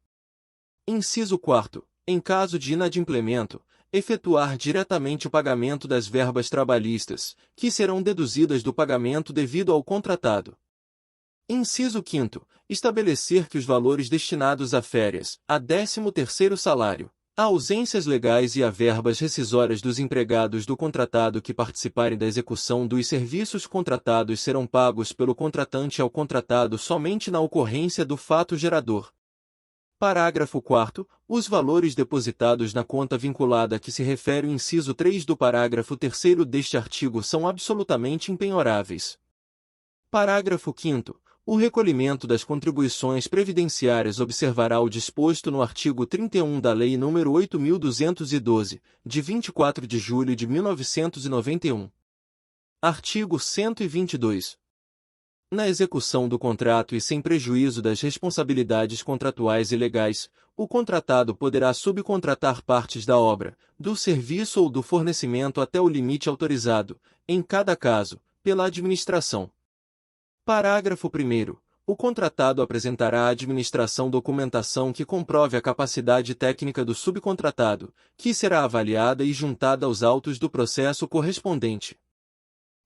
Inciso 4º, em caso de inadimplemento, efetuar diretamente o pagamento das verbas trabalhistas, que serão deduzidas do pagamento devido ao contratado. Inciso 5º, estabelecer que os valores destinados a férias, a 13º salário, a ausências legais e a verbas rescisórias dos empregados do contratado que participarem da execução dos serviços contratados serão pagos pelo contratante ao contratado somente na ocorrência do fato gerador. Parágrafo 4º. Os valores depositados na conta vinculada a que se refere o inciso 3 do parágrafo 3º deste artigo são absolutamente impenhoráveis. Parágrafo 5º. O recolhimento das contribuições previdenciárias observará o disposto no artigo 31 da Lei nº 8.212, de 24 de julho de 1991. Artigo 122. Na execução do contrato e sem prejuízo das responsabilidades contratuais e legais, o contratado poderá subcontratar partes da obra, do serviço ou do fornecimento até o limite autorizado, em cada caso, pela administração. Parágrafo 1º. O contratado apresentará à administração documentação que comprove a capacidade técnica do subcontratado, que será avaliada e juntada aos autos do processo correspondente.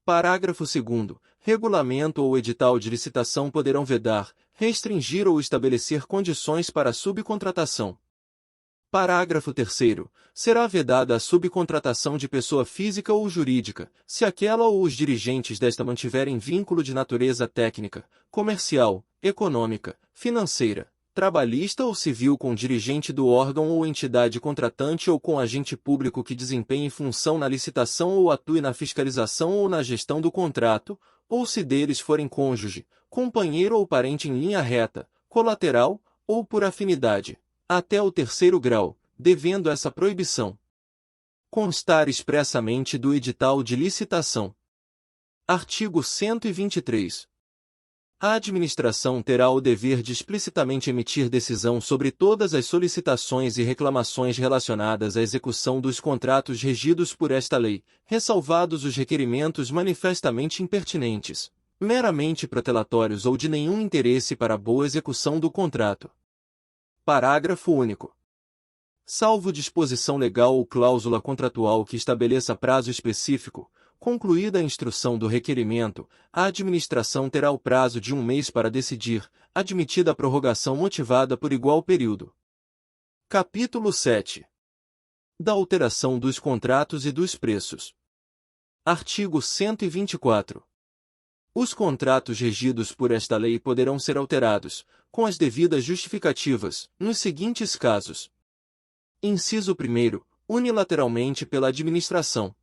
Parágrafo 2º. Regulamento ou edital de licitação poderão vedar, restringir ou estabelecer condições para a subcontratação. Parágrafo 3º. Será vedada a subcontratação de pessoa física ou jurídica, se aquela ou os dirigentes desta mantiverem vínculo de natureza técnica, comercial, econômica, financeira, trabalhista ou civil com dirigente do órgão ou entidade contratante ou com agente público que desempenhe função na licitação ou atue na fiscalização ou na gestão do contrato, ou se deles forem cônjuge, companheiro ou parente em linha reta, colateral, ou por afinidade, até o 3º grau, devendo essa proibição constar expressamente do edital de licitação. Artigo 123. A administração terá o dever de explicitamente emitir decisão sobre todas as solicitações e reclamações relacionadas à execução dos contratos regidos por esta lei, ressalvados os requerimentos manifestamente impertinentes, meramente protelatórios ou de nenhum interesse para a boa execução do contrato. Parágrafo único. Salvo disposição legal ou cláusula contratual que estabeleça prazo específico, concluída a instrução do requerimento, a administração terá o prazo de 1 mês para decidir, admitida a prorrogação motivada por igual período. Capítulo 7. Da alteração dos contratos e dos preços. Artigo 124. Os contratos regidos por esta lei poderão ser alterados, com as devidas justificativas, nos seguintes casos. Inciso 1º, unilateralmente pela administração.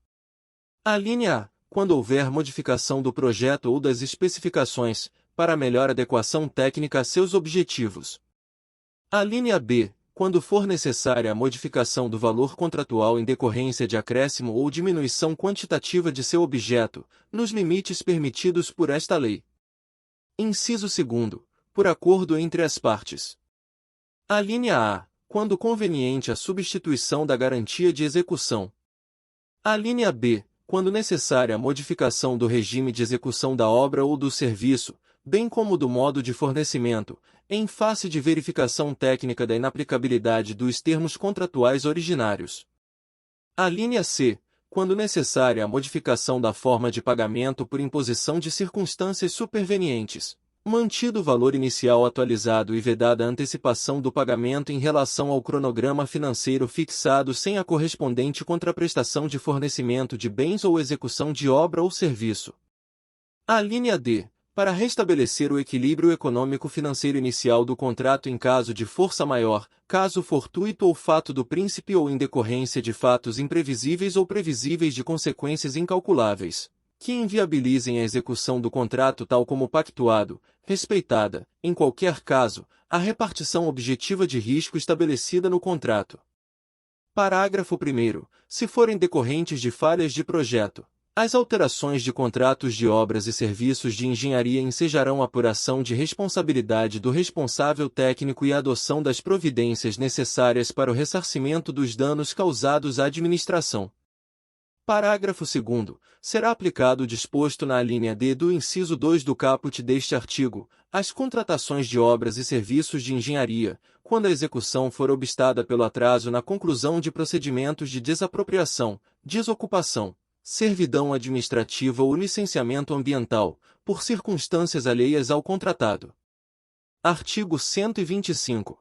Alínea A. Quando houver modificação do projeto ou das especificações, para melhor adequação técnica a seus objetivos. Alínea B. Quando for necessária a modificação do valor contratual em decorrência de acréscimo ou diminuição quantitativa de seu objeto, nos limites permitidos por esta lei. Inciso 2º. Por acordo entre as partes. Alínea A. Quando conveniente a substituição da garantia de execução. Alínea B. quando necessária a modificação do regime de execução da obra ou do serviço, bem como do modo de fornecimento, em face de verificação técnica da inaplicabilidade dos termos contratuais originários. A linha C, quando necessária a modificação da forma de pagamento por imposição de circunstâncias supervenientes, mantido o valor inicial atualizado e vedada a antecipação do pagamento em relação ao cronograma financeiro fixado sem a correspondente contraprestação de fornecimento de bens ou execução de obra ou serviço. A linha D, para restabelecer o equilíbrio econômico-financeiro inicial do contrato em caso de força maior, caso fortuito ou fato do príncipe ou em decorrência de fatos imprevisíveis ou previsíveis de consequências incalculáveis, que inviabilizem a execução do contrato tal como pactuado, respeitada, em qualquer caso, a repartição objetiva de risco estabelecida no contrato. Parágrafo 1º. Se forem decorrentes de falhas de projeto, as alterações de contratos de obras e serviços de engenharia ensejarão apuração de responsabilidade do responsável técnico e a adoção das providências necessárias para o ressarcimento dos danos causados à administração. Parágrafo 2º. Será aplicado o disposto na alínea D do inciso 2 do caput deste artigo, às contratações de obras e serviços de engenharia, quando a execução for obstada pelo atraso na conclusão de procedimentos de desapropriação, desocupação, servidão administrativa ou licenciamento ambiental, por circunstâncias alheias ao contratado. Artigo 125.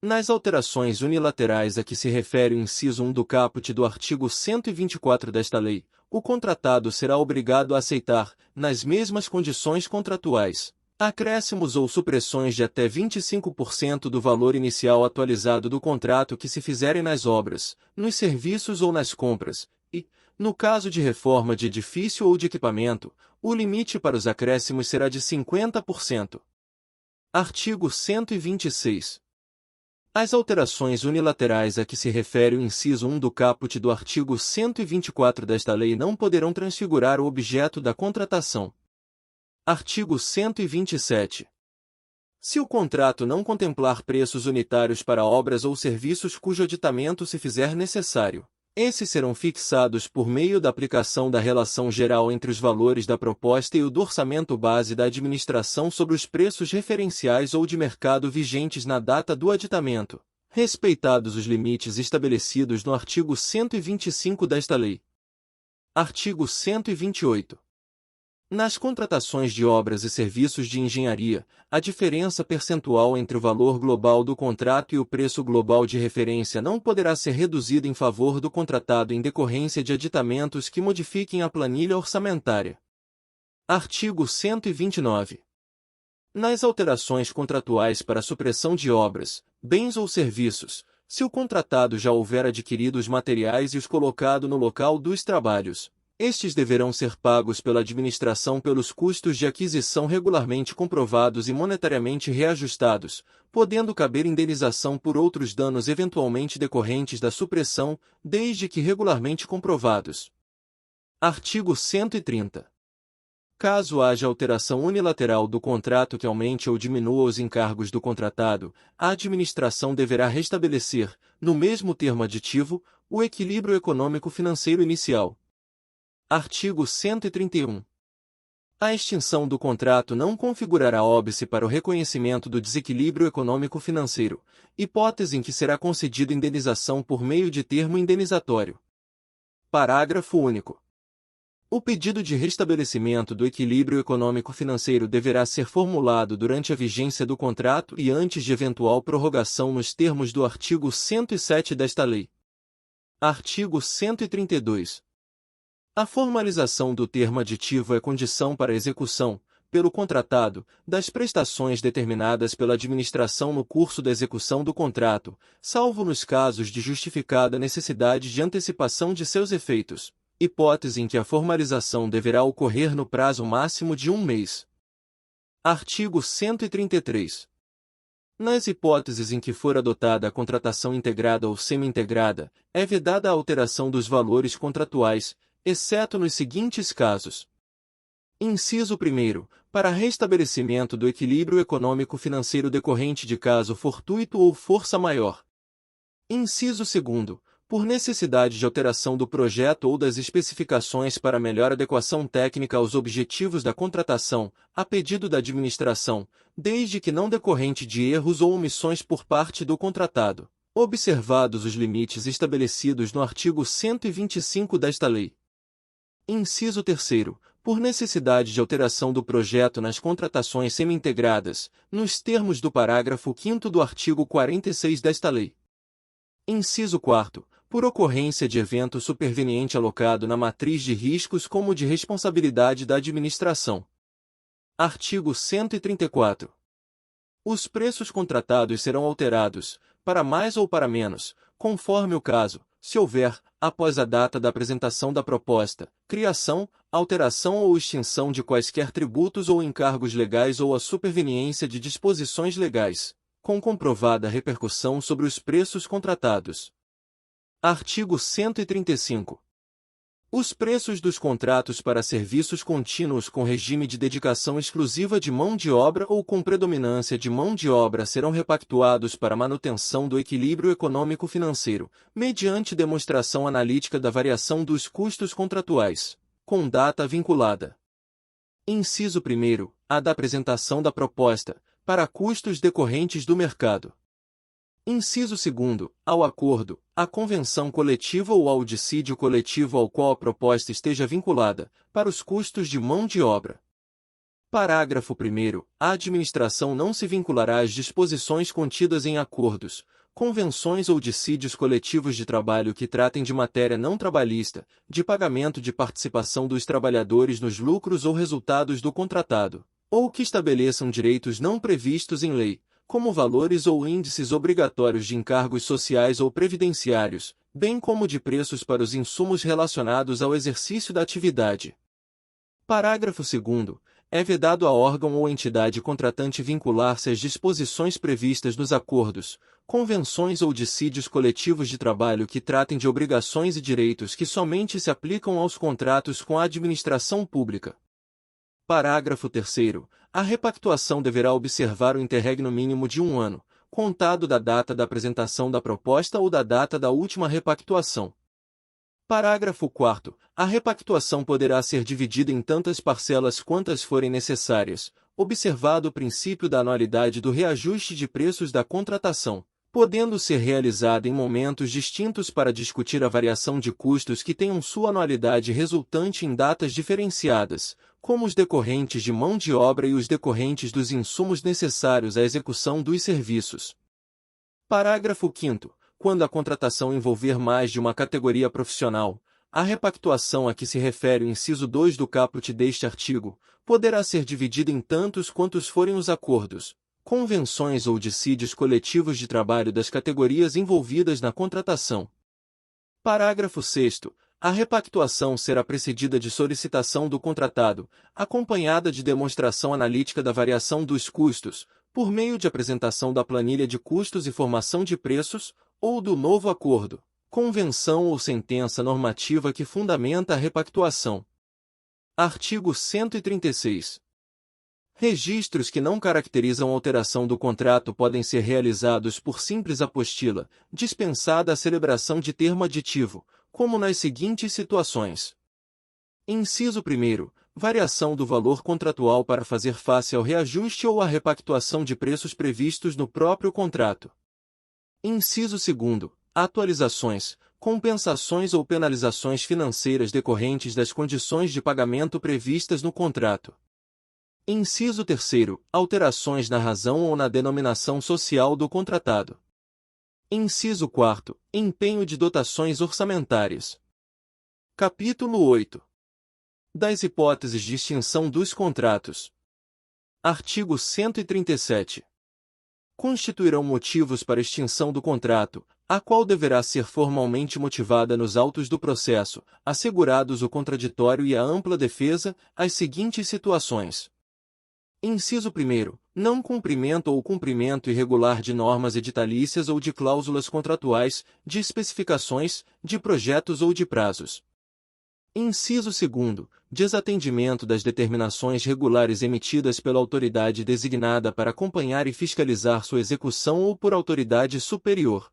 Nas alterações unilaterais a que se refere o inciso 1 do caput do artigo 124 desta lei, o contratado será obrigado a aceitar, nas mesmas condições contratuais, acréscimos ou supressões de até 25% do valor inicial atualizado do contrato que se fizerem nas obras, nos serviços ou nas compras, e, no caso de reforma de edifício ou de equipamento, o limite para os acréscimos será de 50%. Artigo 126. As alterações unilaterais a que se refere o inciso 1 do caput do artigo 124 desta lei não poderão transfigurar o objeto da contratação. Artigo 127. Se o contrato não contemplar preços unitários para obras ou serviços cujo aditamento se fizer necessário, esses serão fixados por meio da aplicação da relação geral entre os valores da proposta e o do orçamento base da administração sobre os preços referenciais ou de mercado vigentes na data do aditamento, respeitados os limites estabelecidos no artigo 125 desta lei. Artigo 128. Nas contratações de obras e serviços de engenharia, a diferença percentual entre o valor global do contrato e o preço global de referência não poderá ser reduzida em favor do contratado em decorrência de aditamentos que modifiquem a planilha orçamentária. Artigo 129. Nas alterações contratuais para supressão de obras, bens ou serviços, se o contratado já houver adquirido os materiais e os colocado no local dos trabalhos, estes deverão ser pagos pela administração pelos custos de aquisição regularmente comprovados e monetariamente reajustados, podendo caber indenização por outros danos eventualmente decorrentes da supressão, desde que regularmente comprovados. Artigo 130. Caso haja alteração unilateral do contrato que aumente ou diminua os encargos do contratado, a administração deverá restabelecer, no mesmo termo aditivo, o equilíbrio econômico-financeiro inicial. Artigo 131. A extinção do contrato não configurará óbice para o reconhecimento do desequilíbrio econômico-financeiro, hipótese em que será concedida indenização por meio de termo indenizatório. Parágrafo único. O pedido de restabelecimento do equilíbrio econômico-financeiro deverá ser formulado durante a vigência do contrato e antes de eventual prorrogação nos termos do artigo 107 desta lei. Artigo 132. A formalização do termo aditivo é condição para a execução, pelo contratado, das prestações determinadas pela administração no curso da execução do contrato, salvo nos casos de justificada necessidade de antecipação de seus efeitos, hipótese em que a formalização deverá ocorrer no prazo máximo de 1 mês. Artigo 133. Nas hipóteses em que for adotada a contratação integrada ou semi-integrada, é vedada a alteração dos valores contratuais, exceto nos seguintes casos. Inciso 1º, para restabelecimento do equilíbrio econômico-financeiro decorrente de caso fortuito ou força maior. Inciso 2º, por necessidade de alteração do projeto ou das especificações para melhor adequação técnica aos objetivos da contratação, a pedido da administração, desde que não decorrente de erros ou omissões por parte do contratado, observados os limites estabelecidos no artigo 125 desta lei. Inciso 3º, por necessidade de alteração do projeto nas contratações semi-integradas, nos termos do parágrafo 5º do artigo 46 desta lei. Inciso 4º, por ocorrência de evento superveniente alocado na matriz de riscos como de responsabilidade da administração. Artigo 134. Os preços contratados serão alterados, para mais ou para menos, conforme o caso, se houver, após a data da apresentação da proposta, criação, alteração ou extinção de quaisquer tributos ou encargos legais ou a superveniência de disposições legais, com comprovada repercussão sobre os preços contratados. Artigo 135. Os preços dos contratos para serviços contínuos com regime de dedicação exclusiva de mão de obra ou com predominância de mão de obra serão repactuados para manutenção do equilíbrio econômico-financeiro, mediante demonstração analítica da variação dos custos contratuais, com data vinculada. Inciso 1º, a da apresentação da proposta, para custos decorrentes do mercado. Inciso 2º, ao acordo, à convenção coletiva ou ao dissídio coletivo ao qual a proposta esteja vinculada, para os custos de mão de obra. Parágrafo 1º, a administração não se vinculará às disposições contidas em acordos, convenções ou dissídios coletivos de trabalho que tratem de matéria não trabalhista, de pagamento de participação dos trabalhadores nos lucros ou resultados do contratado, ou que estabeleçam direitos não previstos em lei, como valores ou índices obrigatórios de encargos sociais ou previdenciários, bem como de preços para os insumos relacionados ao exercício da atividade. Parágrafo 2º. É vedado a órgão ou entidade contratante vincular-se às disposições previstas nos acordos, convenções ou dissídios coletivos de trabalho que tratem de obrigações e direitos que somente se aplicam aos contratos com a administração pública. Parágrafo 3º. A repactuação deverá observar o interregno mínimo de 1 ano, contado da data da apresentação da proposta ou da data da última repactuação. Parágrafo 4º. A repactuação poderá ser dividida em tantas parcelas quantas forem necessárias, observado o princípio da anualidade do reajuste de preços da contratação, podendo ser realizada em momentos distintos para discutir a variação de custos que tenham sua anualidade resultante em datas diferenciadas, como os decorrentes de mão de obra e os decorrentes dos insumos necessários à execução dos serviços. Parágrafo 5º. Quando a contratação envolver mais de uma categoria profissional, a repactuação a que se refere o inciso 2 do caput deste artigo, poderá ser dividida em tantos quantos forem os acordos, convenções ou dissídios coletivos de trabalho das categorias envolvidas na contratação. Parágrafo 6º. A repactuação será precedida de solicitação do contratado, acompanhada de demonstração analítica da variação dos custos, por meio de apresentação da planilha de custos e formação de preços, ou do novo acordo, convenção ou sentença normativa que fundamenta a repactuação. Artigo 136. Registros que não caracterizam alteração do contrato podem ser realizados por simples apostila, dispensada a celebração de termo aditivo, como nas seguintes situações. Inciso 1º. Variação do valor contratual para fazer face ao reajuste ou à repactuação de preços previstos no próprio contrato. Inciso 2º. Atualizações, compensações ou penalizações financeiras decorrentes das condições de pagamento previstas no contrato. Inciso 3º. Alterações na razão ou na denominação social do contratado. Inciso 4º. Empenho de dotações orçamentárias. Capítulo 8. Das hipóteses de extinção dos contratos. Artigo 137. Constituirão motivos para extinção do contrato, a qual deverá ser formalmente motivada nos autos do processo, assegurados o contraditório e a ampla defesa, as seguintes situações. Inciso 1º. Não cumprimento ou cumprimento irregular de normas editalícias ou de cláusulas contratuais, de especificações, de projetos ou de prazos. Inciso 2º. Desatendimento das determinações regulares emitidas pela autoridade designada para acompanhar e fiscalizar sua execução ou por autoridade superior.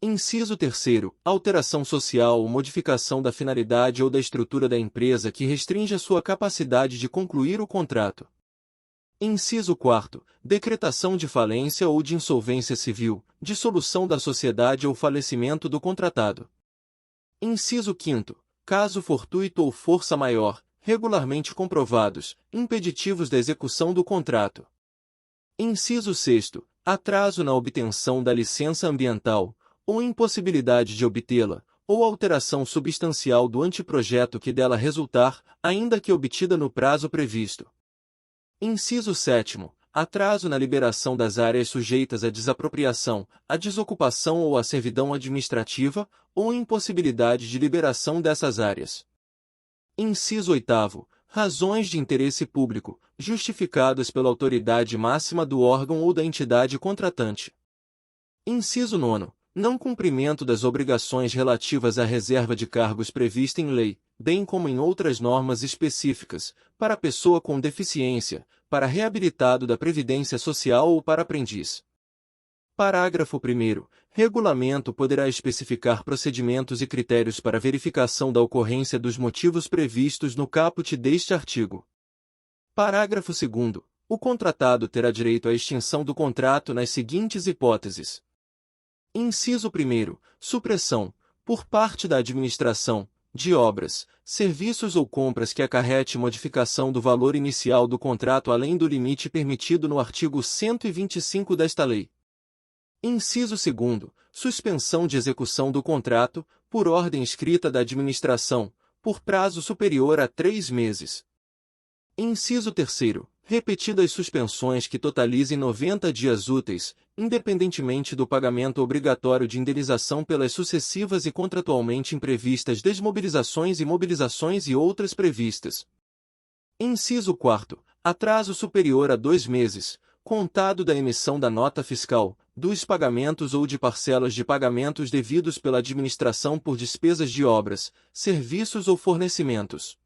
Inciso 3º, alteração social ou modificação da finalidade ou da estrutura da empresa que restringe sua capacidade de concluir o contrato. Inciso 4º, decretação de falência ou de insolvência civil, dissolução da sociedade ou falecimento do contratado. Inciso 5º, caso fortuito ou força maior, regularmente comprovados, impeditivos da execução do contrato. Inciso 6º, atraso na obtenção da licença ambiental, ou impossibilidade de obtê-la, ou alteração substancial do anteprojeto que dela resultar, ainda que obtida no prazo previsto. Inciso 7º, atraso na liberação das áreas sujeitas à desapropriação, à desocupação ou à servidão administrativa, ou impossibilidade de liberação dessas áreas. Inciso 8º, razões de interesse público, justificadas pela autoridade máxima do órgão ou da entidade contratante. Inciso 9º, não cumprimento das obrigações relativas à reserva de cargos prevista em lei, bem como em outras normas específicas, para pessoa com deficiência, para reabilitado da Previdência Social ou para aprendiz. Parágrafo 1º. Regulamento poderá especificar procedimentos e critérios para verificação da ocorrência dos motivos previstos no caput deste artigo. Parágrafo 2º. O contratado terá direito à extinção do contrato nas seguintes hipóteses. Inciso 1º, supressão, por parte da administração, de obras, serviços ou compras que acarrete modificação do valor inicial do contrato além do limite permitido no artigo 125 desta lei. Inciso 2º, suspensão de execução do contrato, por ordem escrita da administração, por prazo superior a 3 meses. Inciso 3º, repetidas suspensões que totalizem 90 dias úteis, independentemente do pagamento obrigatório de indenização pelas sucessivas e contratualmente imprevistas desmobilizações e mobilizações e outras previstas. Inciso 4º, atraso superior a 2 meses, contado da emissão da nota fiscal, dos pagamentos ou de parcelas de pagamentos devidos pela administração por despesas de obras, serviços ou fornecimentos.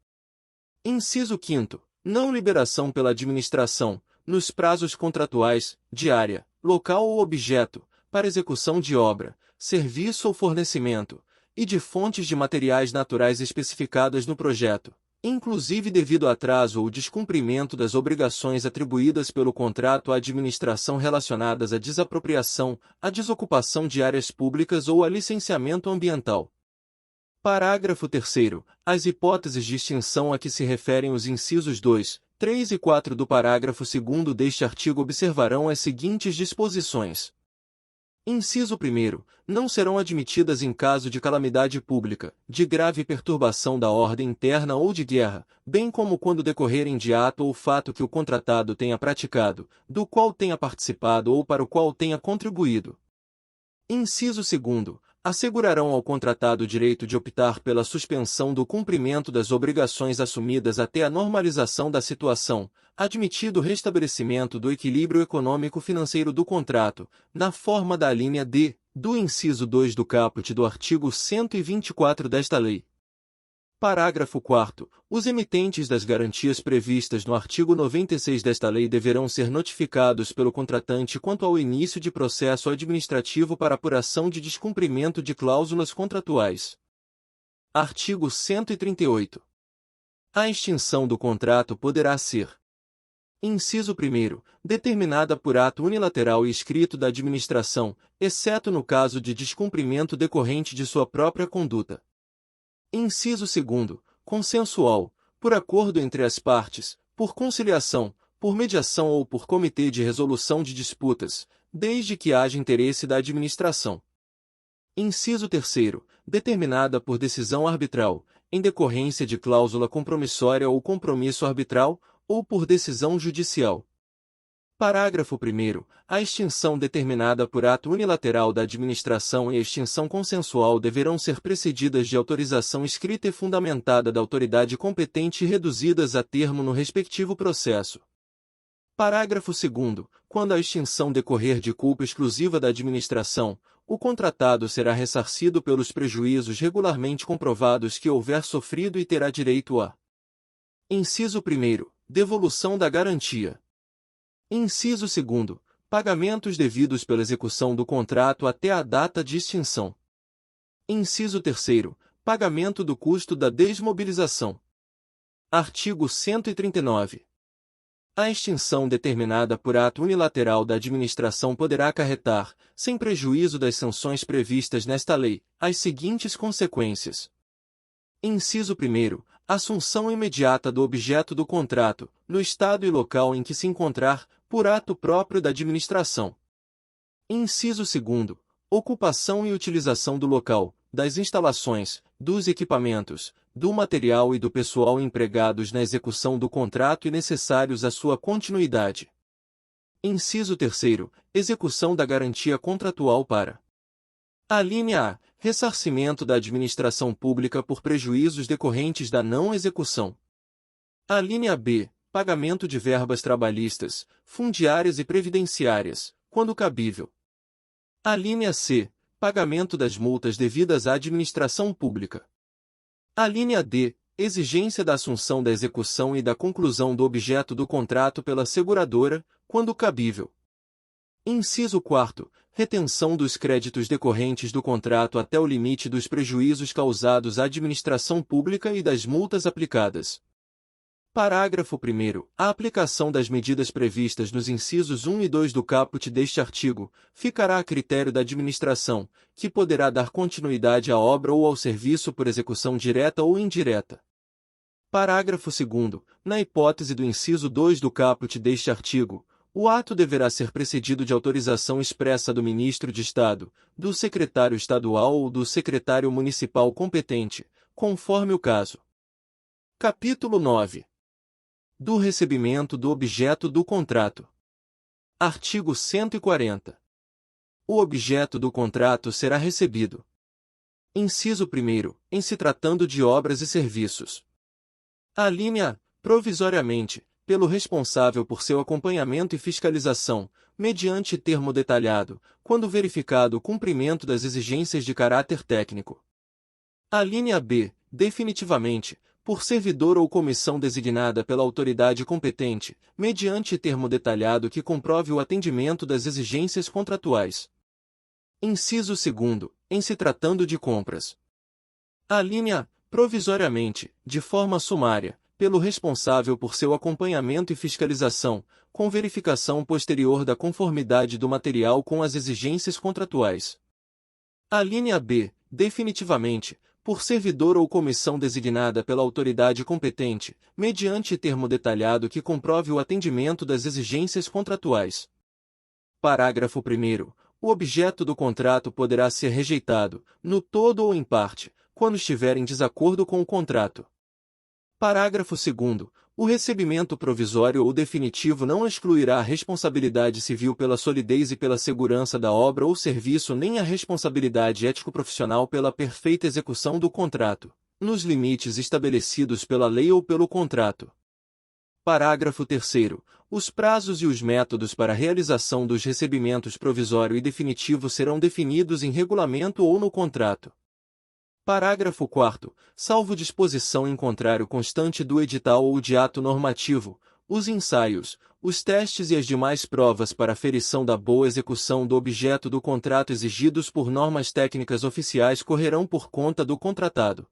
Inciso 5º, não liberação pela administração, nos prazos contratuais, de área, local ou objeto, para execução de obra, serviço ou fornecimento, e de fontes de materiais naturais especificadas no projeto, inclusive devido a atraso ou descumprimento das obrigações atribuídas pelo contrato à administração relacionadas à desapropriação, à desocupação de áreas públicas ou a licenciamento ambiental. Parágrafo 3º. As hipóteses de extinção a que se referem os incisos 2, 3 e 4 do parágrafo 2º deste artigo observarão as seguintes disposições. Inciso 1º. Não serão admitidas em caso de calamidade pública, de grave perturbação da ordem interna ou de guerra, bem como quando decorrerem de ato ou fato que o contratado tenha praticado, do qual tenha participado ou para o qual tenha contribuído. Inciso 2º. Assegurarão ao contratado o direito de optar pela suspensão do cumprimento das obrigações assumidas até a normalização da situação, admitido o restabelecimento do equilíbrio econômico-financeiro do contrato, na forma da alínea D, do inciso 2 do caput do artigo 124 desta lei. Parágrafo 4º. Os emitentes das garantias previstas no artigo 96 desta lei deverão ser notificados pelo contratante quanto ao início de processo administrativo para apuração de descumprimento de cláusulas contratuais. Artigo 138. A extinção do contrato poderá ser: inciso 1º, determinada por ato unilateral e escrito da administração, exceto no caso de descumprimento decorrente de sua própria conduta. Inciso 2º, consensual, por acordo entre as partes, por conciliação, por mediação ou por comitê de resolução de disputas, desde que haja interesse da administração. Inciso 3º, determinada por decisão arbitral, em decorrência de cláusula compromissória ou compromisso arbitral, ou por decisão judicial. Parágrafo 1º. A extinção determinada por ato unilateral da administração e a extinção consensual deverão ser precedidas de autorização escrita e fundamentada da autoridade competente e reduzidas a termo no respectivo processo. Parágrafo 2º. Quando a extinção decorrer de culpa exclusiva da administração, o contratado será ressarcido pelos prejuízos regularmente comprovados que houver sofrido e terá direito a: inciso 1º, devolução da garantia. Inciso 2º, Pagamentos devidos pela execução do contrato até a data de extinção. Inciso 3º. Pagamento do custo da desmobilização. Artigo 139. A extinção determinada por ato unilateral da administração poderá acarretar, sem prejuízo das sanções previstas nesta lei, as seguintes consequências. Inciso 1º. Assunção imediata do objeto do contrato, no estado e local em que se encontrar, por ato próprio da administração. Inciso 2º. Ocupação e utilização do local, das instalações, dos equipamentos, do material e do pessoal empregados na execução do contrato e necessários à sua continuidade. Inciso 3º. Execução da garantia contratual para: alínea A. Ressarcimento da administração pública por prejuízos decorrentes da não execução. Alínea B. Pagamento de verbas trabalhistas, fundiárias e previdenciárias, quando cabível. Alínea C. Pagamento das multas devidas à administração pública. Alínea D. Exigência da assunção da execução e da conclusão do objeto do contrato pela seguradora, quando cabível. Inciso 4º. Retenção dos créditos decorrentes do contrato até o limite dos prejuízos causados à administração pública e das multas aplicadas. Parágrafo 1º. A aplicação das medidas previstas nos incisos 1 e 2 do caput deste artigo ficará a critério da administração, que poderá dar continuidade à obra ou ao serviço por execução direta ou indireta. Parágrafo 2º. Na hipótese do inciso 2 do caput deste artigo, o ato deverá ser precedido de autorização expressa do Ministro de Estado, do secretário estadual ou do secretário municipal competente, conforme o caso. Capítulo 9. Do recebimento do objeto do contrato. Artigo 140. O objeto do contrato será recebido. Inciso 1º. Em se tratando de obras e serviços. Alínea A. Provisoriamente, pelo responsável por seu acompanhamento e fiscalização, mediante termo detalhado, quando verificado o cumprimento das exigências de caráter técnico. Alínea B. Definitivamente, por servidor ou comissão designada pela autoridade competente, mediante termo detalhado que comprove o atendimento das exigências contratuais. Inciso 2º. Em se tratando de compras. Alínea A. Provisoriamente, de forma sumária, pelo responsável por seu acompanhamento e fiscalização, com verificação posterior da conformidade do material com as exigências contratuais. Alínea B. Definitivamente, por servidor ou comissão designada pela autoridade competente, mediante termo detalhado que comprove o atendimento das exigências contratuais. Parágrafo 1º. O objeto do contrato poderá ser rejeitado, no todo ou em parte, quando estiver em desacordo com o contrato. Parágrafo 2º. O recebimento provisório ou definitivo não excluirá a responsabilidade civil pela solidez e pela segurança da obra ou serviço nem a responsabilidade ético-profissional pela perfeita execução do contrato, nos limites estabelecidos pela lei ou pelo contrato. Parágrafo 3º. Os prazos e os métodos para a realização dos recebimentos provisório e definitivo serão definidos em regulamento ou no contrato. Parágrafo 4º. Salvo disposição em contrário constante do edital ou de ato normativo, os ensaios, os testes e as demais provas para aferição da boa execução do objeto do contrato exigidos por normas técnicas oficiais correrão por conta do contratado.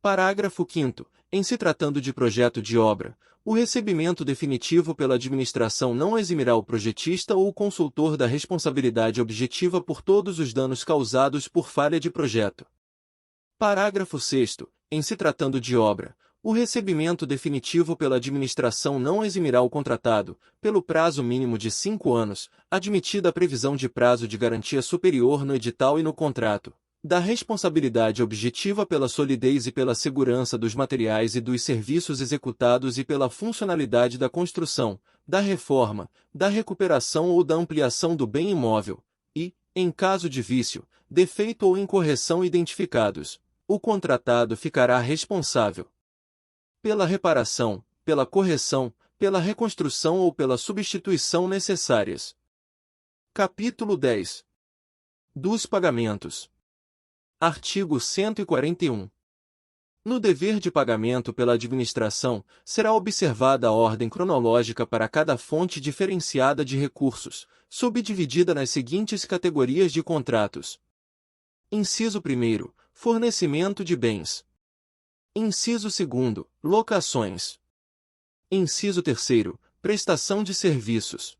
Parágrafo 5º. Em se tratando de projeto de obra, o recebimento definitivo pela administração não eximirá o projetista ou o consultor da responsabilidade objetiva por todos os danos causados por falha de projeto. Parágrafo 6º. Em se tratando de obra, o recebimento definitivo pela administração não eximirá o contratado, pelo prazo mínimo de 5 anos, admitida a previsão de prazo de garantia superior no edital e no contrato, da responsabilidade objetiva pela solidez e pela segurança dos materiais e dos serviços executados e pela funcionalidade da construção, da reforma, da recuperação ou da ampliação do bem imóvel, e, em caso de vício, defeito ou incorreção identificados, o contratado ficará responsável pela reparação, pela correção, pela reconstrução ou pela substituição necessárias. Capítulo 10. Dos pagamentos. Artigo 141. No dever de pagamento pela administração, será observada a ordem cronológica para cada fonte diferenciada de recursos, subdividida nas seguintes categorias de contratos. Inciso 1º, fornecimento de bens. Inciso 2º, locações. Inciso 3º, prestação de serviços.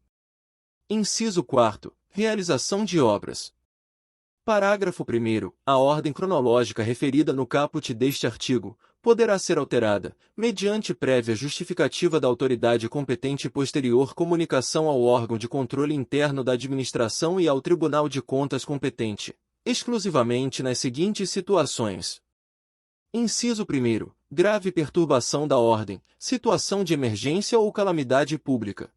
Inciso 4º, realização de obras. Parágrafo 1º. A ordem cronológica referida no caput deste artigo poderá ser alterada, mediante prévia justificativa da autoridade competente e posterior comunicação ao órgão de controle interno da administração e ao Tribunal de Contas competente, exclusivamente nas seguintes situações. Inciso 1º. Grave perturbação da ordem, situação de emergência ou calamidade pública.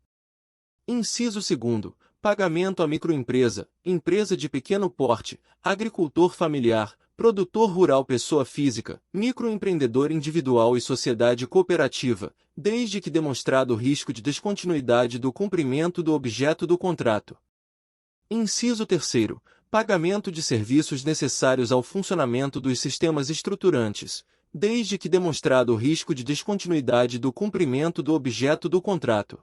Inciso 2º. Pagamento à microempresa, empresa de pequeno porte, agricultor familiar, produtor rural pessoa física, microempreendedor individual e sociedade cooperativa, desde que demonstrado o risco de descontinuidade do cumprimento do objeto do contrato. Inciso 3º. Pagamento de serviços necessários ao funcionamento dos sistemas estruturantes, desde que demonstrado o risco de descontinuidade do cumprimento do objeto do contrato.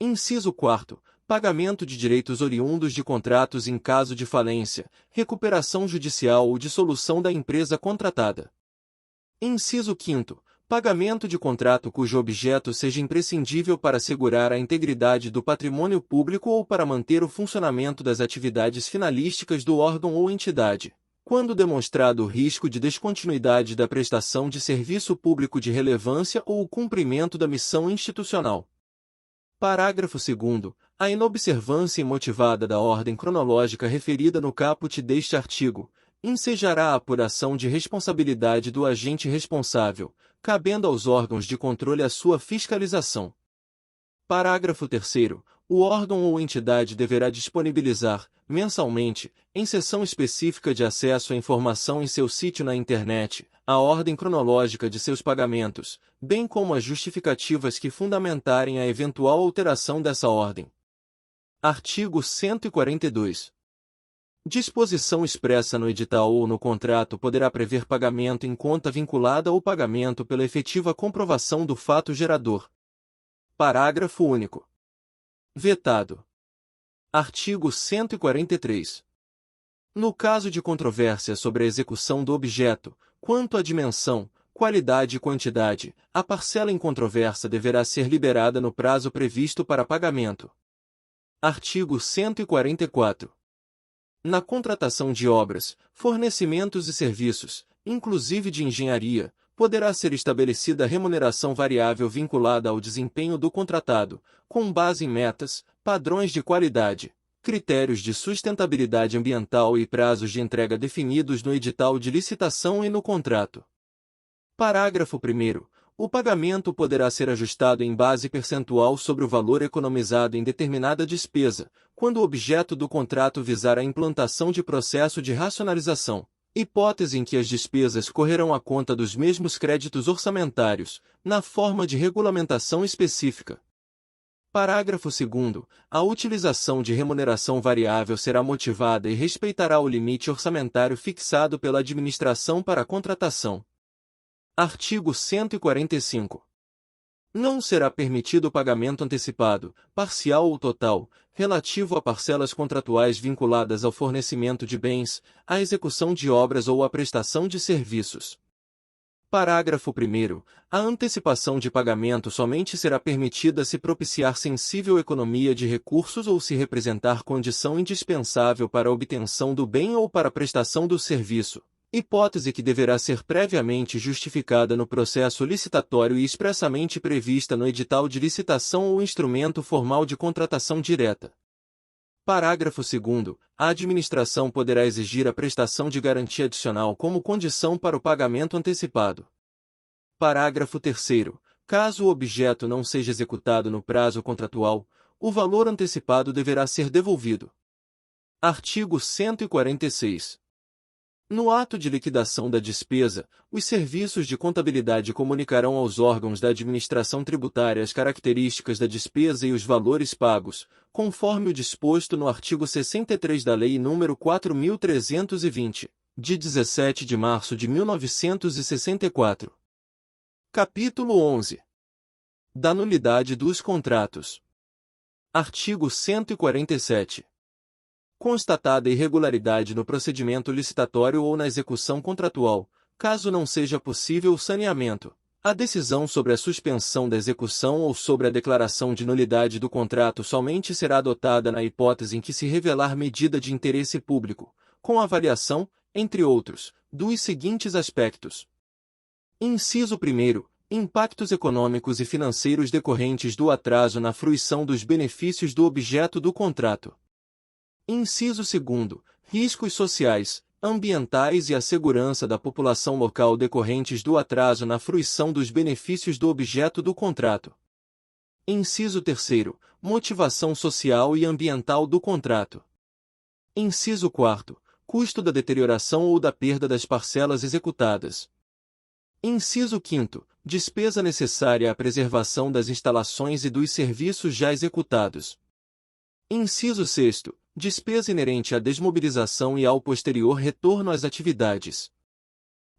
Inciso 4º. Pagamento de direitos oriundos de contratos em caso de falência, recuperação judicial ou dissolução da empresa contratada. Inciso 5º. Pagamento de contrato cujo objeto seja imprescindível para assegurar a integridade do patrimônio público ou para manter o funcionamento das atividades finalísticas do órgão ou entidade, quando demonstrado o risco de descontinuidade da prestação de serviço público de relevância ou o cumprimento da missão institucional. Parágrafo 2º. A inobservância imotivada da ordem cronológica referida no caput deste artigo ensejará a apuração de responsabilidade do agente responsável, cabendo aos órgãos de controle a sua fiscalização. Parágrafo 3º. O órgão ou entidade deverá disponibilizar, mensalmente, em sessão específica de acesso à informação em seu sítio na internet, a ordem cronológica de seus pagamentos, bem como as justificativas que fundamentarem a eventual alteração dessa ordem. Artigo 142. Disposição expressa no edital ou no contrato poderá prever pagamento em conta vinculada ou pagamento pela efetiva comprovação do fato gerador. Parágrafo único. Vetado. Artigo 143. No caso de controvérsia sobre a execução do objeto, quanto à dimensão, qualidade e quantidade, a parcela em controvérsia deverá ser liberada no prazo previsto para pagamento. Artigo 144. Na contratação de obras, fornecimentos e serviços, inclusive de engenharia, poderá ser estabelecida remuneração variável vinculada ao desempenho do contratado, com base em metas, padrões de qualidade, critérios de sustentabilidade ambiental e prazos de entrega definidos no edital de licitação e no contrato. Parágrafo 1º. O pagamento poderá ser ajustado em base percentual sobre o valor economizado em determinada despesa, quando o objeto do contrato visar a implantação de processo de racionalização, hipótese em que as despesas correrão à conta dos mesmos créditos orçamentários, na forma de regulamentação específica. Parágrafo 2º. A utilização de remuneração variável será motivada e respeitará o limite orçamentário fixado pela administração para a contratação. Artigo 145. Não será permitido o pagamento antecipado, parcial ou total, relativo a parcelas contratuais vinculadas ao fornecimento de bens, à execução de obras ou à prestação de serviços. Parágrafo 1º. A antecipação de pagamento somente será permitida se propiciar sensível economia de recursos ou se representar condição indispensável para a obtenção do bem ou para a prestação do serviço, hipótese que deverá ser previamente justificada no processo licitatório e expressamente prevista no edital de licitação ou instrumento formal de contratação direta. Parágrafo 2º. A administração poderá exigir a prestação de garantia adicional como condição para o pagamento antecipado. Parágrafo 3º. Caso o objeto não seja executado no prazo contratual, o valor antecipado deverá ser devolvido. Artigo 146. No ato de liquidação da despesa, os serviços de contabilidade comunicarão aos órgãos da administração tributária as características da despesa e os valores pagos, conforme o disposto no artigo 63 da Lei nº 4.320, de 17 de março de 1964. Capítulo 11. Da nulidade dos contratos. Artigo 147. Constatada irregularidade no procedimento licitatório ou na execução contratual, caso não seja possível o saneamento, a decisão sobre a suspensão da execução ou sobre a declaração de nulidade do contrato somente será adotada na hipótese em que se revelar medida de interesse público, com avaliação, entre outros, dos seguintes aspectos. Inciso 1º. Impactos econômicos e financeiros decorrentes do atraso na fruição dos benefícios do objeto do contrato. Inciso 2º. Riscos sociais, ambientais e a segurança da população local decorrentes do atraso na fruição dos benefícios do objeto do contrato. Inciso 3º. Motivação social e ambiental do contrato. Inciso 4º. Custo da deterioração ou da perda das parcelas executadas. Inciso 5º. Despesa necessária à preservação das instalações e dos serviços já executados. Inciso 6º. Despesa inerente à desmobilização e ao posterior retorno às atividades.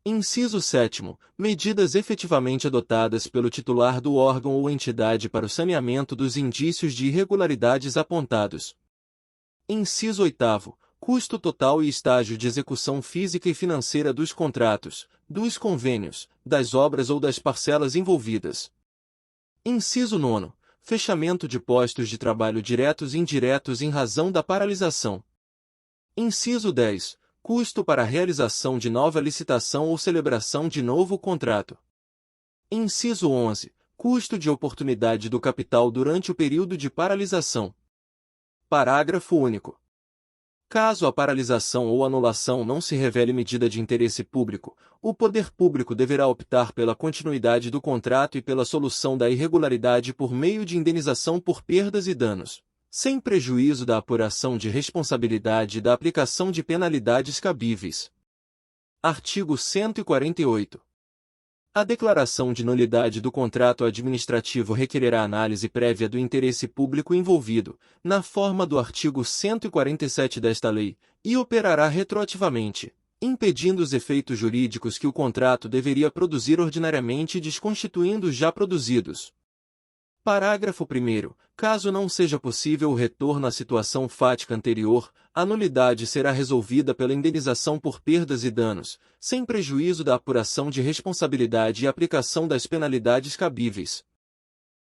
Inciso 7º. Medidas efetivamente adotadas pelo titular do órgão ou entidade para o saneamento dos indícios de irregularidades apontados. Inciso 8º. Custo total e estágio de execução física e financeira dos contratos, dos convênios, das obras ou das parcelas envolvidas. Inciso 9º. Fechamento de postos de trabalho diretos e indiretos em razão da paralisação. Inciso 10. Custo para a realização de nova licitação ou celebração de novo contrato. Inciso 11. Custo de oportunidade do capital durante o período de paralisação. Parágrafo único. Caso a paralisação ou anulação não se revele medida de interesse público, o poder público deverá optar pela continuidade do contrato e pela solução da irregularidade por meio de indenização por perdas e danos, sem prejuízo da apuração de responsabilidade e da aplicação de penalidades cabíveis. Artigo 148. A declaração de nulidade do contrato administrativo requererá análise prévia do interesse público envolvido, na forma do artigo 147 desta lei, e operará retroativamente, impedindo os efeitos jurídicos que o contrato deveria produzir ordinariamente e desconstituindo os já produzidos. Parágrafo 1º. Caso não seja possível o retorno à situação fática anterior, a nulidade será resolvida pela indenização por perdas e danos, sem prejuízo da apuração de responsabilidade e aplicação das penalidades cabíveis.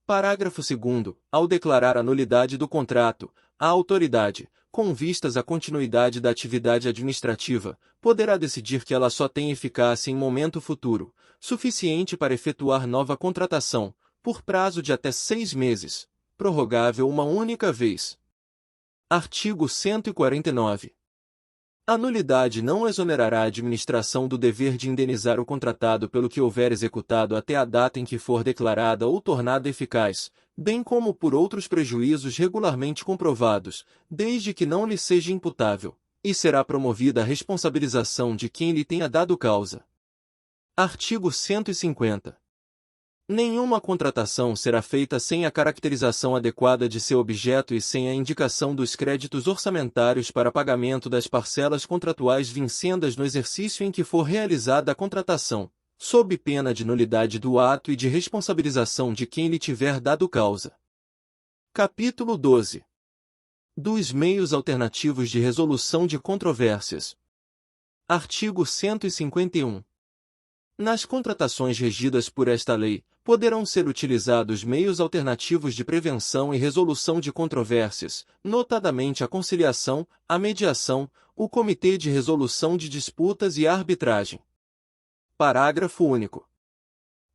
Parágrafo 2º. Ao declarar a nulidade do contrato, a autoridade, com vistas à continuidade da atividade administrativa, poderá decidir que ela só tem eficácia em momento futuro, suficiente para efetuar nova contratação, por prazo de até 6 meses, prorrogável uma única vez. Artigo 149. A nulidade não exonerará a administração do dever de indenizar o contratado pelo que houver executado até a data em que for declarada ou tornada eficaz, bem como por outros prejuízos regularmente comprovados, desde que não lhe seja imputável, e será promovida a responsabilização de quem lhe tenha dado causa. Artigo 150. Nenhuma contratação será feita sem a caracterização adequada de seu objeto e sem a indicação dos créditos orçamentários para pagamento das parcelas contratuais vincendas no exercício em que for realizada a contratação, sob pena de nulidade do ato e de responsabilização de quem lhe tiver dado causa. Capítulo 12. Dos meios alternativos de resolução de controvérsias. Artigo 151. Nas contratações regidas por esta lei, poderão ser utilizados meios alternativos de prevenção e resolução de controvérsias, notadamente a conciliação, a mediação, o Comitê de Resolução de Disputas e a arbitragem. Parágrafo único.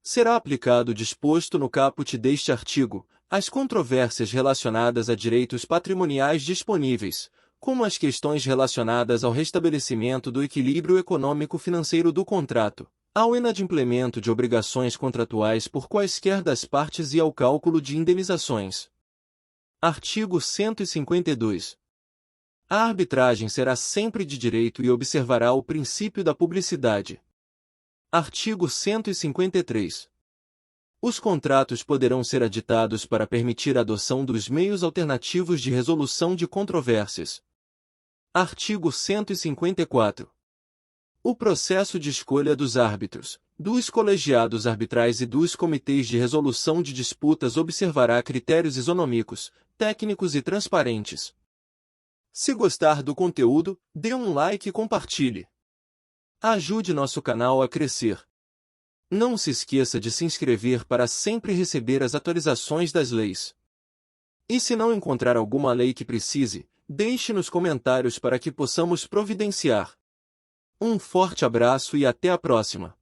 Será aplicado o disposto no caput deste artigo, às controvérsias relacionadas a direitos patrimoniais disponíveis, como as questões relacionadas ao restabelecimento do equilíbrio econômico-financeiro do contrato, ao inadimplemento de obrigações contratuais por quaisquer das partes e ao cálculo de indenizações. Artigo 152. A arbitragem será sempre de direito e observará o princípio da publicidade. Artigo 153. Os contratos poderão ser aditados para permitir a adoção dos meios alternativos de resolução de controvérsias. Artigo 154. O processo de escolha dos árbitros, dos colegiados arbitrais e dos comitês de resolução de disputas observará critérios isonômicos, técnicos e transparentes. Se gostar do conteúdo, dê um like e compartilhe. Ajude nosso canal a crescer. Não se esqueça de se inscrever para sempre receber as atualizações das leis. E se não encontrar alguma lei que precise, deixe nos comentários para que possamos providenciar. Um forte abraço e até a próxima!